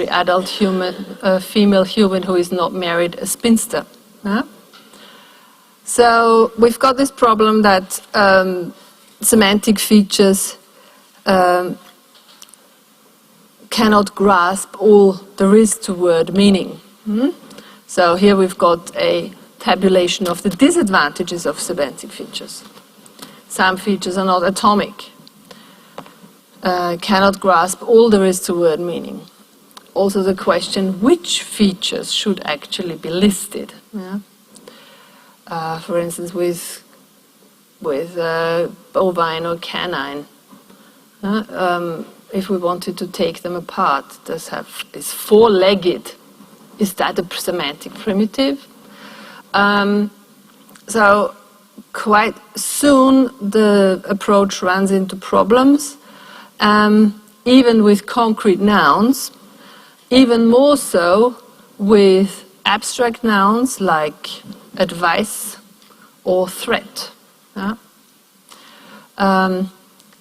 adult human, female human who is not married a spinster. So we've got this problem that semantic features cannot grasp all there is to word meaning. So here we've got a tabulation of the disadvantages of semantic features. Some features are not atomic, cannot grasp all there is to word meaning. Also the question, which features should actually be listed? For instance, with bovine or canine, if we wanted to take them apart, is four-legged. Is that a semantic primitive? So quite soon the approach runs into problems, even with concrete nouns, even more so with abstract nouns like advice or threat. Yeah?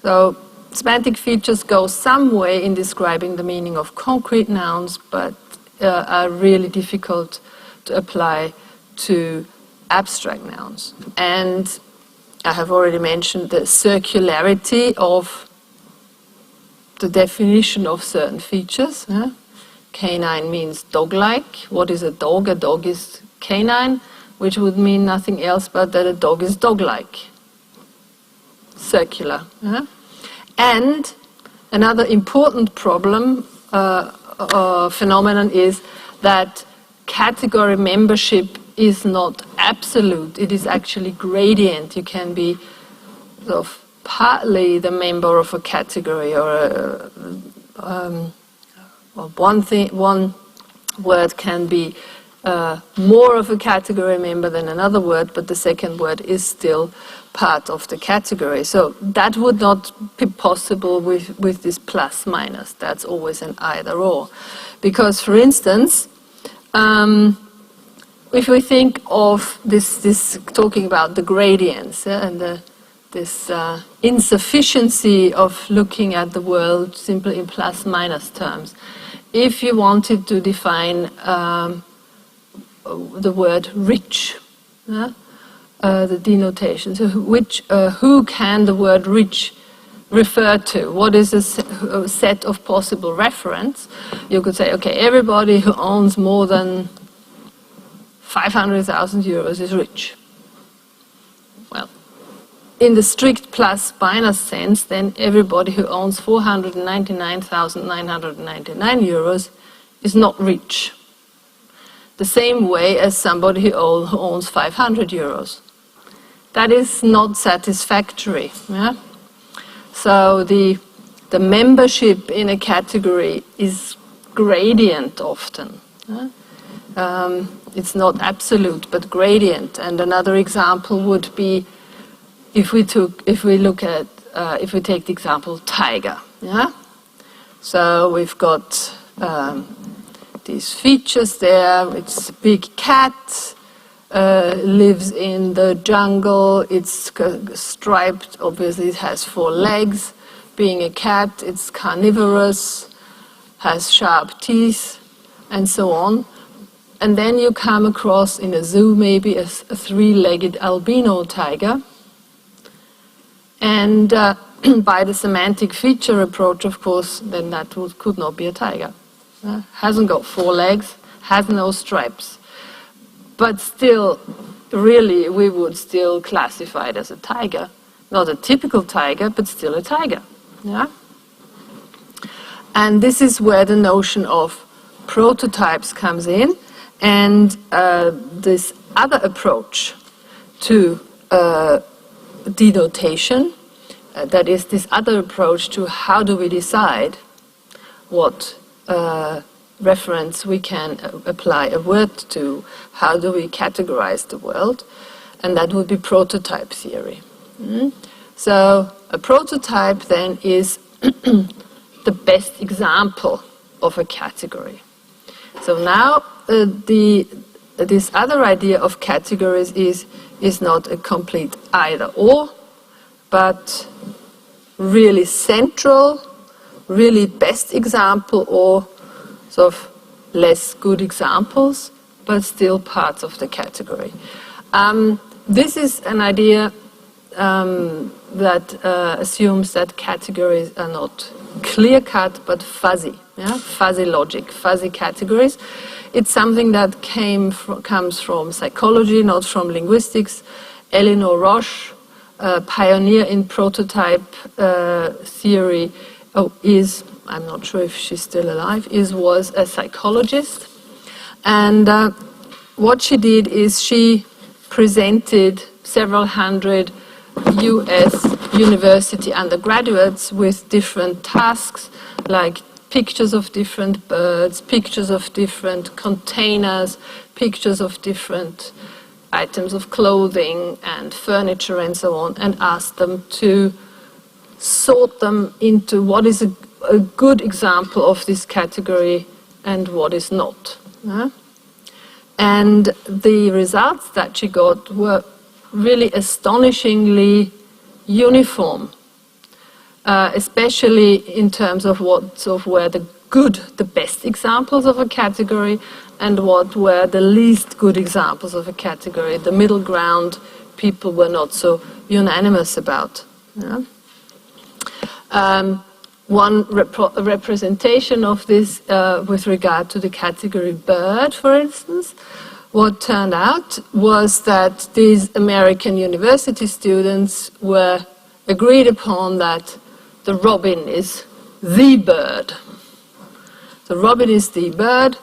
So semantic features go some way in describing the meaning of concrete nouns, but are really difficult to apply to abstract nouns. And I have already mentioned the circularity of the definition of certain features. Yeah? Canine means dog-like. What is a dog? A dog is canine, which would mean nothing else but that a dog is dog-like. Circular. Yeah? And another important problem, phenomenon, is that category membership is not absolute. It is actually gradient. You can be sort of partly the member of a category, or one word can be more of a category member than another word, but the second word is still part of the category. So that would not be possible with this plus minus. That's always an either or. Because, for instance, if we think of this talking about the gradients, and this insufficiency of looking at the world simply in plus minus terms, if you wanted to define the word rich, the denotation, so who can the word rich refer to? What is a set of possible reference? You could say, okay, everybody who owns more than 500,000 euros is rich. Well, in the strict plus minus sense, then everybody who owns 499,999 euros is not rich. The same way as somebody who owns 500 euros. That is not satisfactory. Yeah? So the membership in a category is gradient often. Yeah? It's not absolute, but gradient. And another example would be if we take the example tiger. Yeah? So we've got these features there. It's a big cat, lives in the jungle. It's striped. Obviously, it has 4 legs. Being a cat, it's carnivorous, has sharp teeth, and so on. And then you come across in a zoo maybe a 3-legged albino tiger. And by the semantic feature approach, of course, then that could not be a tiger. Hasn't got 4 legs, has no stripes. But still, really, we would still classify it as a tiger. Not a typical tiger, but still a tiger. Yeah? And this is where the notion of prototypes comes in. And this other approach to denotation, that is this other approach to how do we decide what reference we can apply a word to, how do we categorize the world, and that would be prototype theory. So a prototype then is the best example of a category. So now this other idea of categories is not a complete either or, but really central, really best example, or sort of less good examples, but still parts of the category. This is an idea that assumes that categories are not clear-cut, but fuzzy. Yeah? Fuzzy logic, fuzzy categories. It's something that comes from psychology, not from linguistics. Eleanor Roche, a pioneer in prototype theory, I'm not sure if she's still alive, was a psychologist. And what she did is she presented several hundred US university undergraduates with different tasks, like pictures of different birds, pictures of different containers, pictures of different items of clothing and furniture and so on, and ask them to sort them into what is a good example of this category and what is not. And the results that she got were really astonishingly uniform, especially in terms of what sort of were the best examples of a category and what were the least good examples of a category. The middle ground people were not so unanimous about. One representation of this with regard to the category bird, for instance, what turned out was that these American university students were agreed upon that the robin is the bird. The robin is the bird,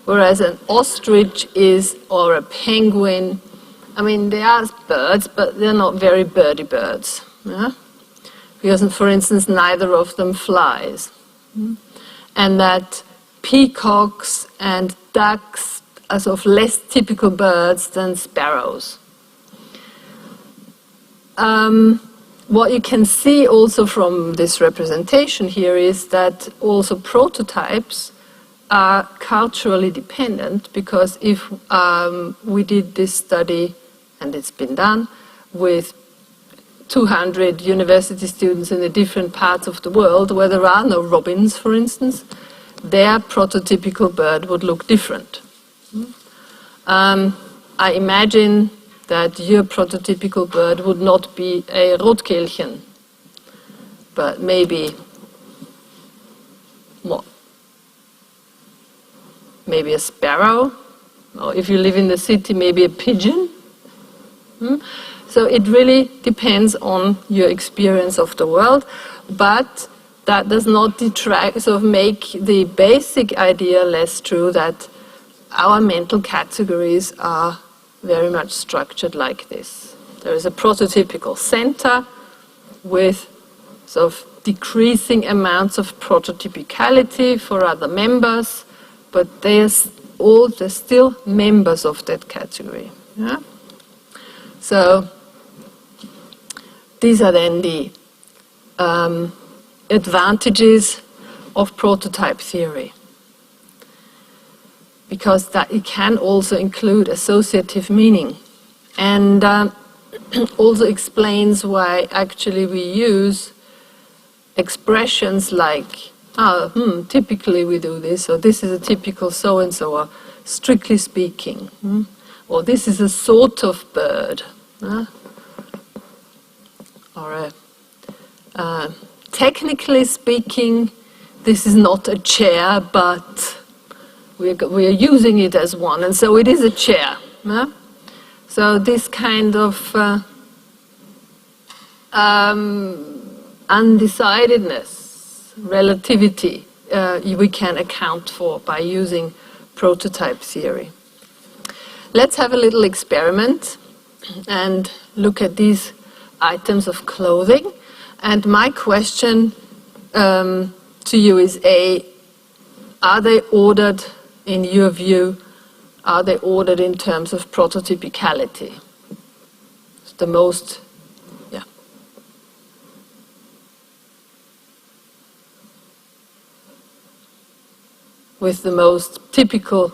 whereas an ostrich is, or a penguin, I mean, they are birds, but they're not very birdy birds. Because, for instance, neither of them flies. And that peacocks and ducks are sort of less typical birds than sparrows. What you can see also from this representation here is that also prototypes are culturally dependent, because if we did this study, and it's been done, with 200 university students in the different parts of the world where there are no robins, for instance, their prototypical bird would look different. I imagine that your prototypical bird would not be a Rotkehlchen, but maybe what? Maybe a sparrow, or if you live in the city, maybe a pigeon. So it really depends on your experience of the world, but that does not detract, sort of make the basic idea less true, that our mental categories are very much structured like this. There is a prototypical center with sort of decreasing amounts of prototypicality for other members, but they're still members of that category. So these are then the advantages of prototype theory, because that it can also include associative meaning, and also explains why actually we use expressions like, typically we do this, or this is a typical so-and-so, or strictly speaking, or this is a sort of bird, or technically speaking, this is not a chair, but we are using it as one, and so it is a chair. So this kind of undecidedness, relativity, we can account for by using prototype theory. Let's have a little experiment and look at these items of clothing. And my question to you is are they ordered, in your view, are they ordered in terms of prototypicality? It's the most, with the most typical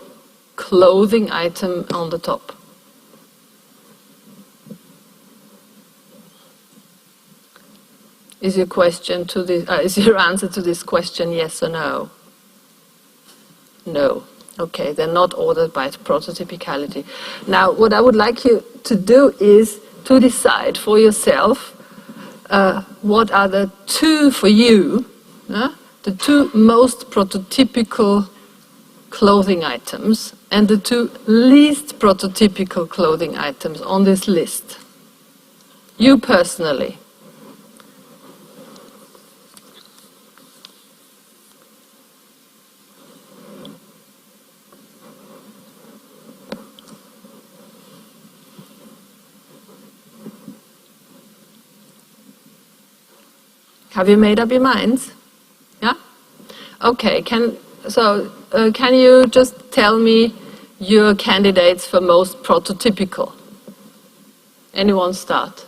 clothing item on the top. Is your question to this? Is your answer to this question yes or no? No. Okay, they're not ordered by prototypicality. Now, what I would like you to do is to decide for yourself what are the two, for you, the two most prototypical clothing items and the two least prototypical clothing items on this list. You personally. Have you made up your minds? Yeah? Okay, can you just tell me your candidates for most prototypical? Anyone start?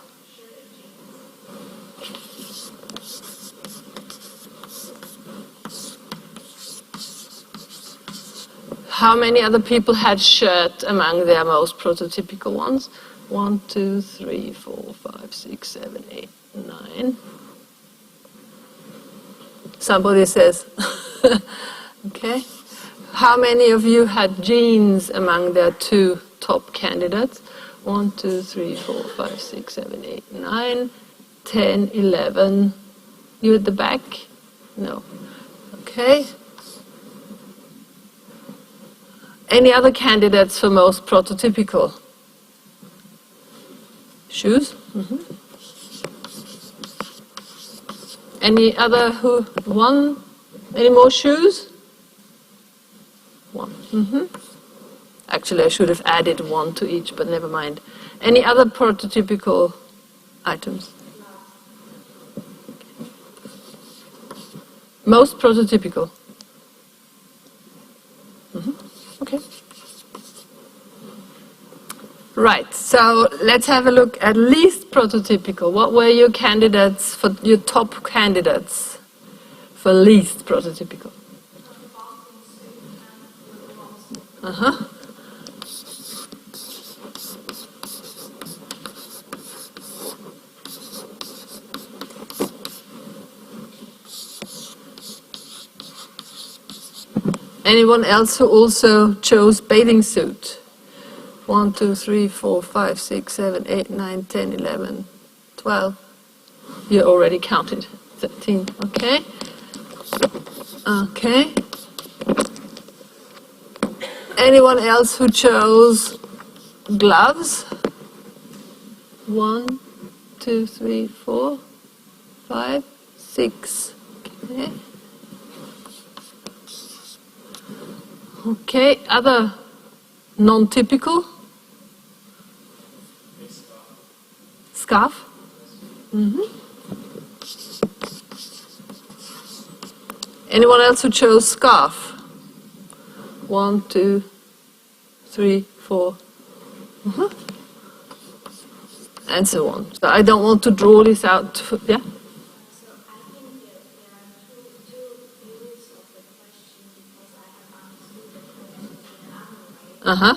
How many other people had shirt among their most prototypical ones? 1, 2, 3, 4, 5, 6, 7, 8, 9. Somebody says, okay. How many of you had jeans among their 2 top candidates? 1, 2, 3, 4, 5, 6, 7, 8, 9, 10, 11. You at the back? No. Okay. Any other candidates for most prototypical? Shoes? Mm-hmm. Any other who? 1? Any more shoes? 1. Mm-hmm. Actually, I should have added 1 to each, but never mind. Any other prototypical items? Most prototypical? Mm-hmm. Okay. Right, so let's have a look at least prototypical. What were your candidates, for your top candidates for least prototypical? Uh-huh. Anyone else who also chose bathing suit? 1, 2, 3, 4, 5, 6, 7, 8, 9, 10, 11, 12. You already counted. 13. Okay. Okay. Anyone else who chose gloves? 1, 2, 3, 4, 5, 6. Okay. Okay. Other non-typical? Scarf? Mm-hmm. Anyone else who chose scarf? 1, 2, 3, 4. Mm-hmm. And so on. So I don't want to draw this out. Yeah? Uh-huh.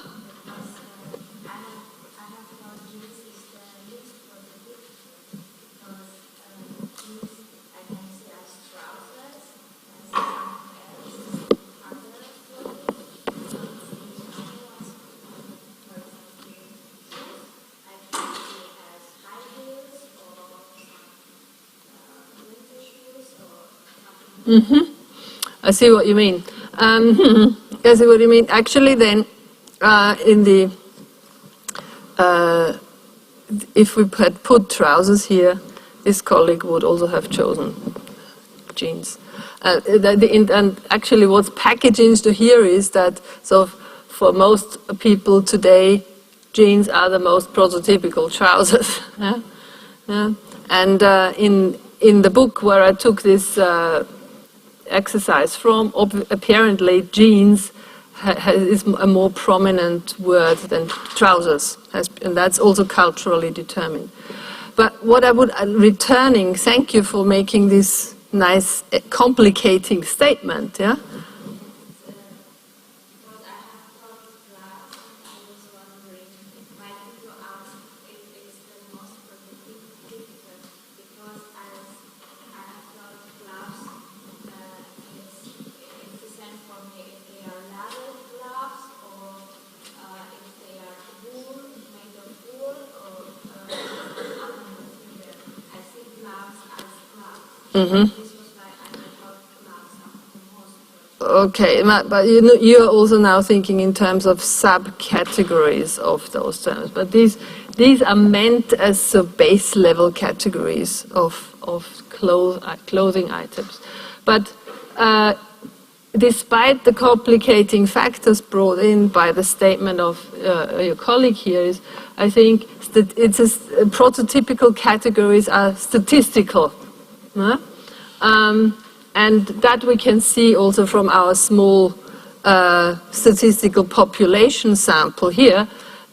Mm-hmm. I see what you mean. I see what you mean. Actually, then, in the if we had put trousers here, this colleague would also have chosen jeans. And actually, what's packaged into here is that, so for most people today, jeans are the most prototypical trousers. Yeah? Yeah? And in the book where I took this exercise from, apparently jeans is a more prominent word than trousers, and that's also culturally determined. But what I would, returning, thank you for making this nice, complicating statement, yeah? Mm-hmm. Okay, but you're also now thinking in terms of subcategories of those terms. But these are meant as base level categories of clothing items. But despite the complicating factors brought in by the statement of your colleague here, is I think it's prototypical categories are statistical. And that we can see also from our small statistical population sample here,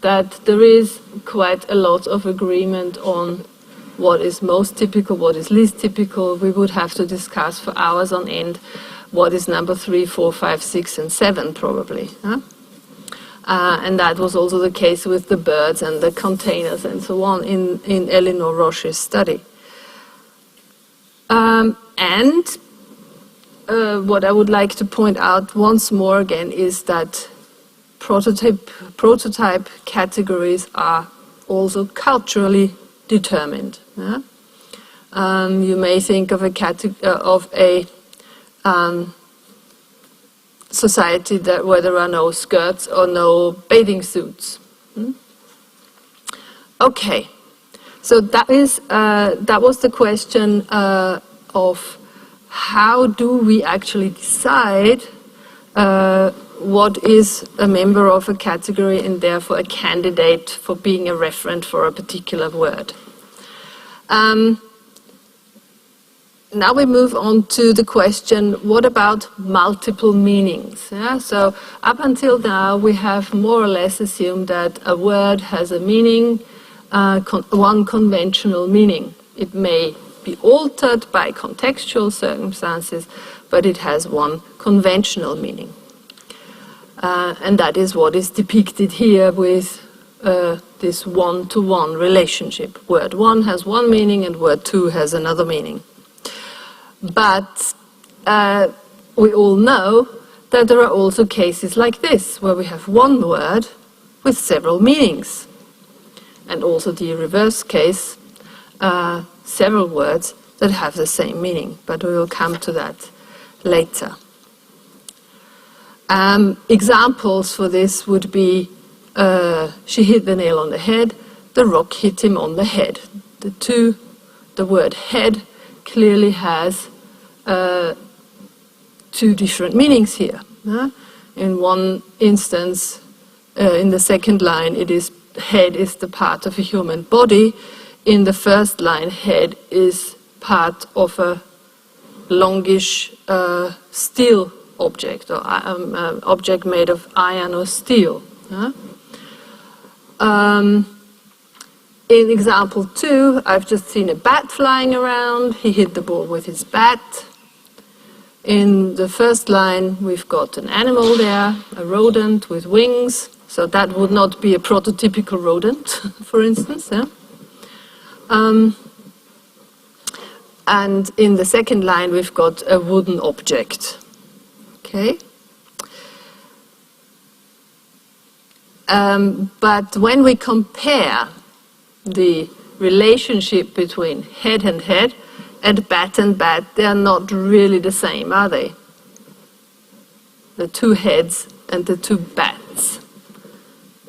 that there is quite a lot of agreement on what is most typical, what is least typical. We would have to discuss for hours on end what is number 3, 4, 5, 6, and 7 probably. Huh? And that was also the case with the birds and the containers and so on in Eleanor Roche's study. What I would like to point out once more again is that prototype categories are also culturally determined. Yeah? You may think of a society where there are no skirts or no bathing suits. Okay, so that was the question of how do we actually decide what is a member of a category and therefore a candidate for being a referent for a particular word. Now we move on to the question, what about multiple meanings? Yeah? So up until now we have more or less assumed that a word has a meaning, one conventional meaning. It may be altered by contextual circumstances, but it has one conventional meaning. And that is what is depicted here with this one-to-one relationship. Word 1 has one meaning and word 2 has another meaning. But we all know that there are also cases like this, where we have one word with several meanings. And also the reverse case, several words that have the same meaning. But we will come to that later. Examples for this would be, she hit the nail on the head, the rock hit him on the head. The word head clearly has two different meanings here. In one instance, in the second line, it is head is the part of a human body. In the first line, head is part of a longish steel object, or object made of iron or steel. In example 2, I've just seen a bat flying around. He hit the ball with his bat. In the first line, we've got an animal there, a rodent with wings. So that would not be a prototypical rodent, for instance. Yeah? And in the second line, we've got a wooden object. Okay. But when we compare the relationship between head and bat, they are not really the same, are they? The two heads and the two bats.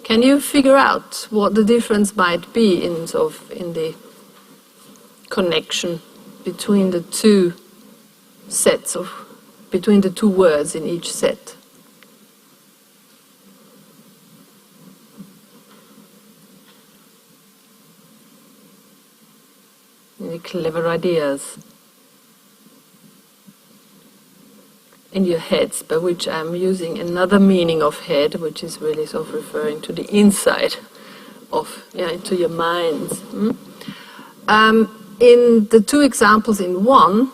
Can you figure out what the difference might be in the connection between the two sets between the two words in each set? Any clever ideas in your heads, by which I'm using another meaning of head, which is really sort of referring to the inside of, to your minds. In the two examples in one,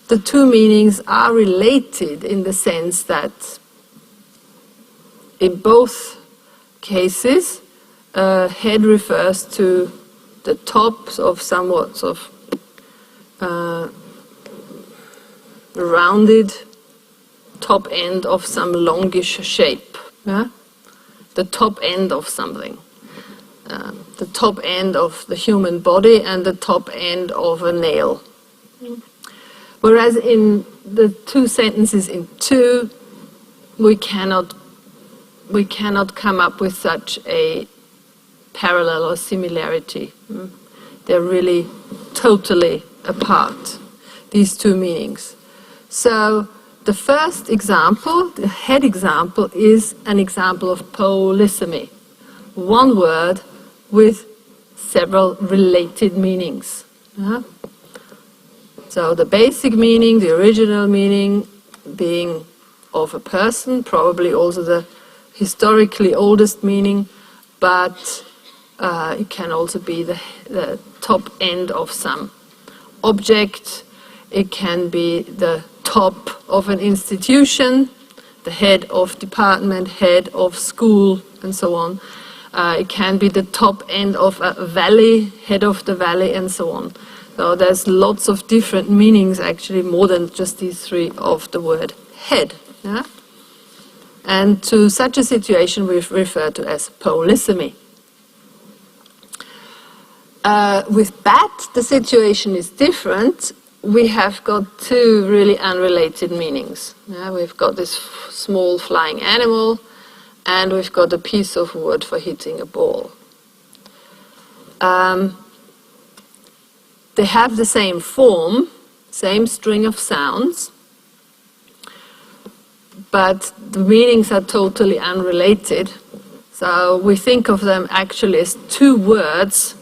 the two meanings are related in the sense that in both cases, head refers to the tops of somewhat sort of rounded top end of some longish shape. Yeah? The top end of something. The top end of the human body and the top end of a nail. Whereas in the two sentences in 2, we cannot come up with such a parallel or similarity. They're really totally apart, these two meanings. So the first example, the head example, is an example of polysemy. One word with several related meanings. So the basic meaning, the original meaning, being of a person, probably also the historically oldest meaning, but it can also be the top end of some object. It can be the top of an institution, the head of department, head of school, and so on. It can be the top end of a valley, head of the valley, and so on. So there's lots of different meanings, actually, more than just these three of the word head. Yeah? And to such a situation we refer to as polysemy. With bat, the situation is different. We have got two really unrelated meanings. Yeah? We've got this small flying animal, and we've got a piece of wood for hitting a ball. They have the same form, same string of sounds, but the meanings are totally unrelated. So we think of them actually as two words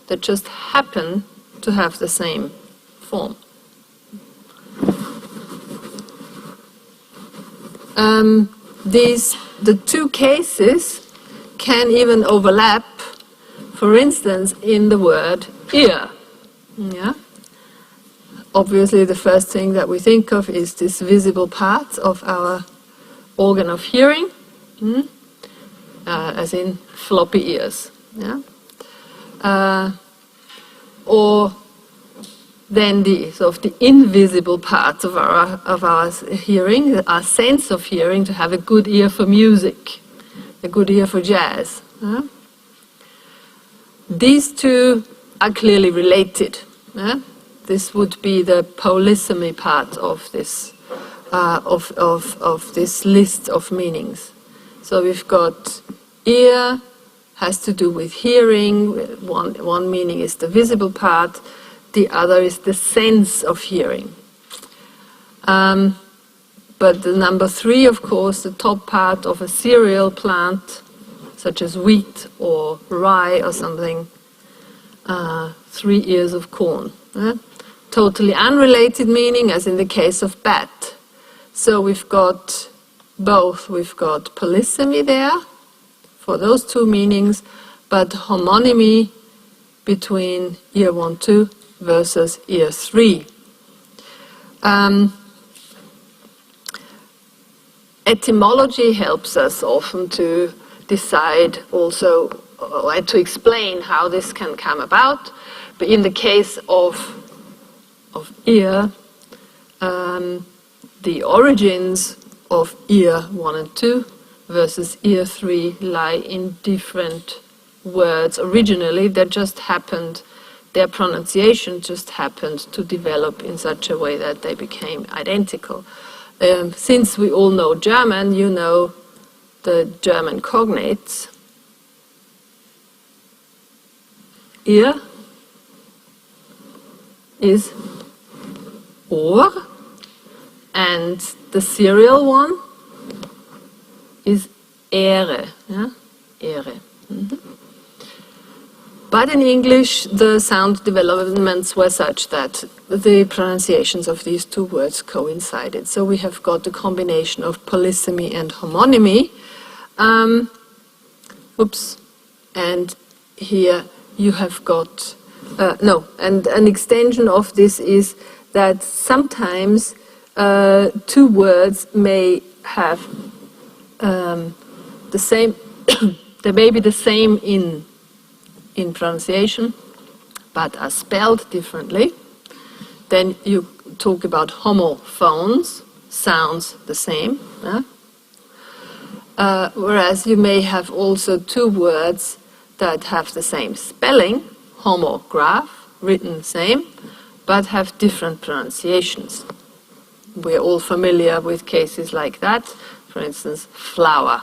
that just happen to have the same form. The two cases can even overlap, for instance, in the word ear. Yeah? Obviously, the first thing that we think of is this visible part of our organ of hearing, as in floppy ears. Yeah? Or then the sort of the invisible parts of our hearing, our sense of hearing, to have a good ear for music, a good ear for jazz. Yeah? These two are clearly related. Yeah? This would be the polysemy part of this of this list of meanings. So we've got ear has to do with hearing. One meaning is the visible part. The other is the sense of hearing. But the number three, of course, the top part of a cereal plant, such as wheat or rye or something, 3 ears of corn. Totally unrelated meaning, as in the case of bat. So we've got both. We've got polysemy there for those two meanings, but homonymy between ear 1, 2 versus ear 3. Etymology helps us often to decide also, or to explain how this can come about. But in the case of ear, the origins of ear 1 and 2 versus ear 3 lie in different words. Originally, they just happened, their pronunciation just happened to develop in such a way that they became identical. Since we all know German, you know the German cognates. Ear is Ohr, and the serial one is Ehre. Yeah? Ehre. But in English, the sound developments were such that the pronunciations of these two words coincided. So we have got a combination of polysemy and homonymy. And here you have got, and an extension of this is that sometimes two words may have the same, they may be the same in pronunciation, but are spelled differently. Then you talk about homophones, sounds the same. Whereas you may have also two words that have the same spelling, homograph, written the same, but have different pronunciations. We're all familiar with cases like that. For instance, flower.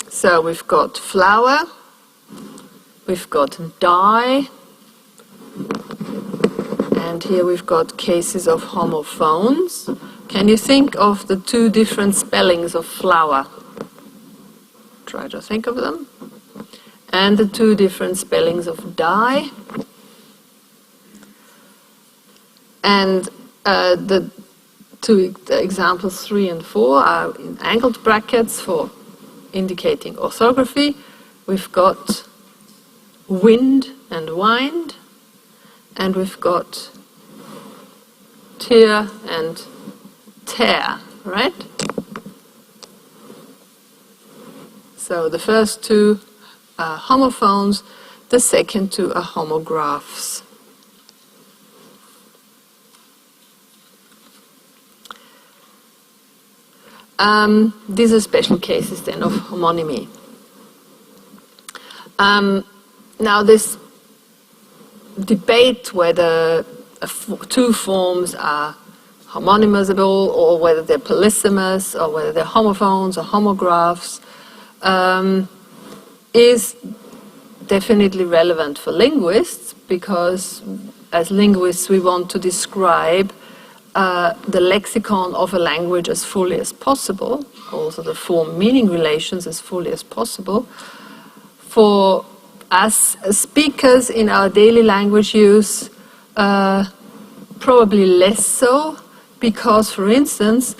So we've got flower, we've got dye, and here we've got cases of homophones. Can you think of the two different spellings of flower? Try to think of them. And the two different spellings of dye. And the examples 3 and 4 are in angled brackets for indicating orthography. We've got wind and wind, and we've got tear and tear, right? So the first two are homophones, the second two are homographs. These are special cases then of homonymy. Now this debate whether two forms are homonymizable or whether they're polysemous or whether they're homophones or homographs is definitely relevant for linguists, because as linguists we want to describe the lexicon of a language as fully as possible, also the form-meaning relations as fully as possible. For us as speakers in our daily language use, probably less so, because, for instance,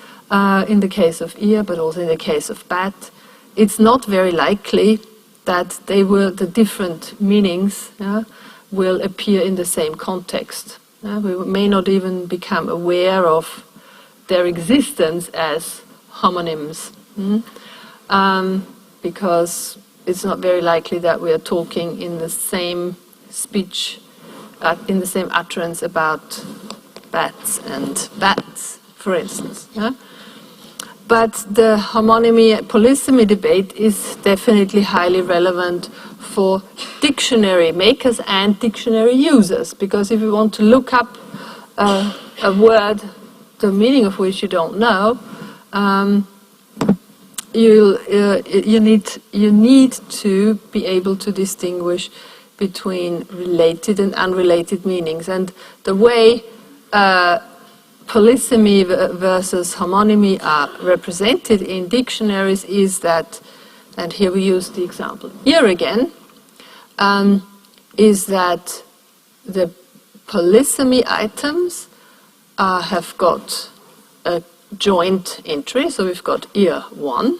in the case of ear, but also in the case of bat, it's not very likely that the different meanings will appear in the same context. We may not even become aware of their existence as homonyms, because it's not very likely that we are talking in the same speech, in the same utterance about bats and bats, for instance. But the homonymy polysemy debate is definitely highly relevant for dictionary makers and dictionary users, because if you want to look up a word, the meaning of which you don't know, you need to be able to distinguish between related and unrelated meanings. And the way polysemy versus homonymy are represented in dictionaries is that, and here we use the example ear again, is that the polysemy items have got a joint entry. So we've got ear 1,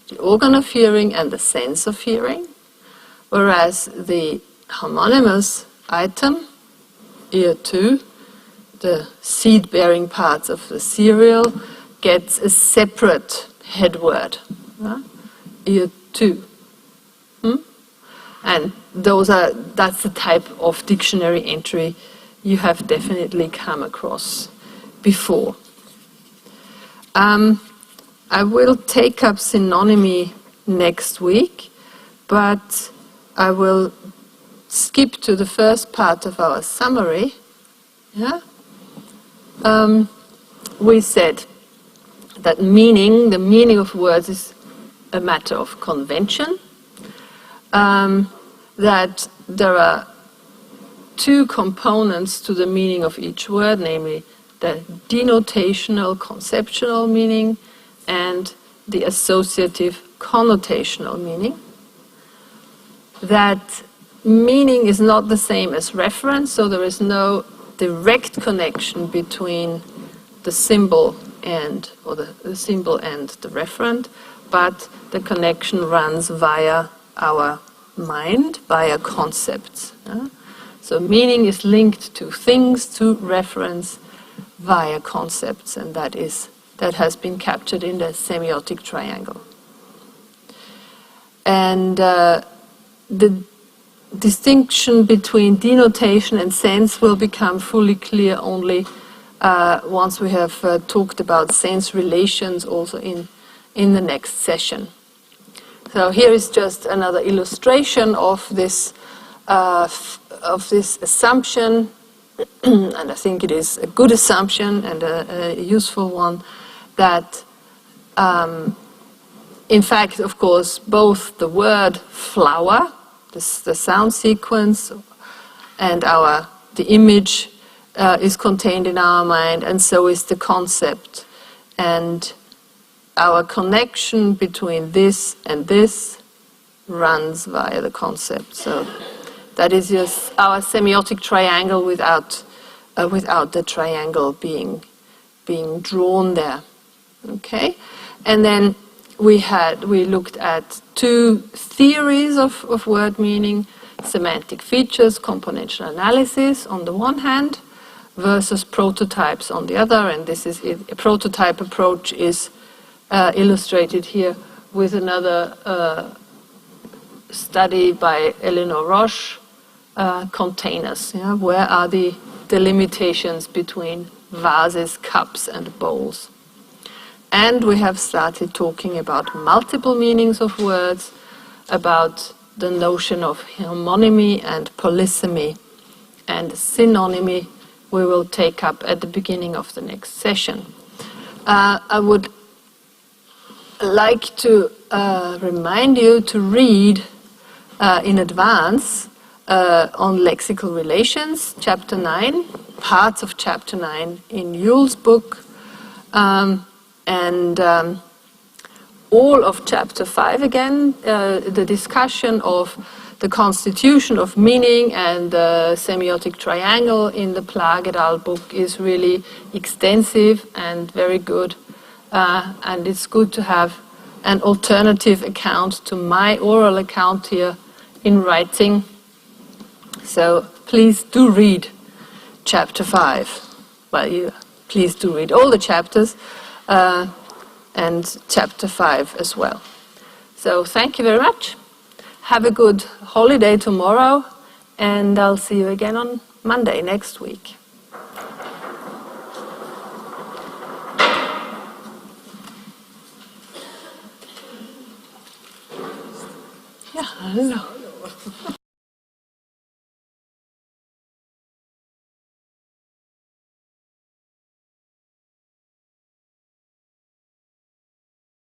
the organ of hearing and the sense of hearing, whereas the homonymous item, ear 2, the seed-bearing parts of the cereal, gets a separate head word, ear 2. And that's the type of dictionary entry you have definitely come across before. I will take up synonymy next week, but I will skip to the first part of our summary. We said that the meaning of words is a matter of convention, that there are two components to the meaning of each word, namely the denotational conceptual meaning and the associative connotational meaning. That meaning is not the same as reference, so there is no direct connection between the symbol and the symbol and the referent, but the connection runs via our mind, via concepts. So meaning is linked to things, to reference via concepts, and that has been captured in the semiotic triangle. And the distinction between denotation and sense will become fully clear only once we have talked about sense relations also in the next session. So here is just another illustration of this assumption, and I think it is a good assumption and a useful one, that in fact, of course, both the word flower, the sound sequence, and the image is contained in our mind, and so is the concept. And our connection between this and this runs via the concept. So that is just our semiotic triangle without the triangle being being drawn there. Okay, and then we looked at two theories of word meaning: semantic features, componential analysis on the one hand, versus prototypes on the other. And this is it. A prototype approach is illustrated here with another study by Eleanor Roche, containers. Yeah? Where are the limitations between vases, cups, and bowls? And we have started talking about multiple meanings of words, about the notion of homonymy and polysemy, and synonymy we will take up at the beginning of the next session. I would like to remind you to read in advance on lexical relations, chapter 9, parts of chapter 9 in Yule's book, and all of chapter 5 again, the discussion of the constitution of meaning and the semiotic triangle in the Plage et al. Book is really extensive and very good. And it's good to have an alternative account to my oral account here in writing. So please do read chapter 5. Well, please do read all the chapters and chapter 5 as well. So thank you very much. Have a good holiday tomorrow, and I'll see you again on Monday next week. Ja, hallo.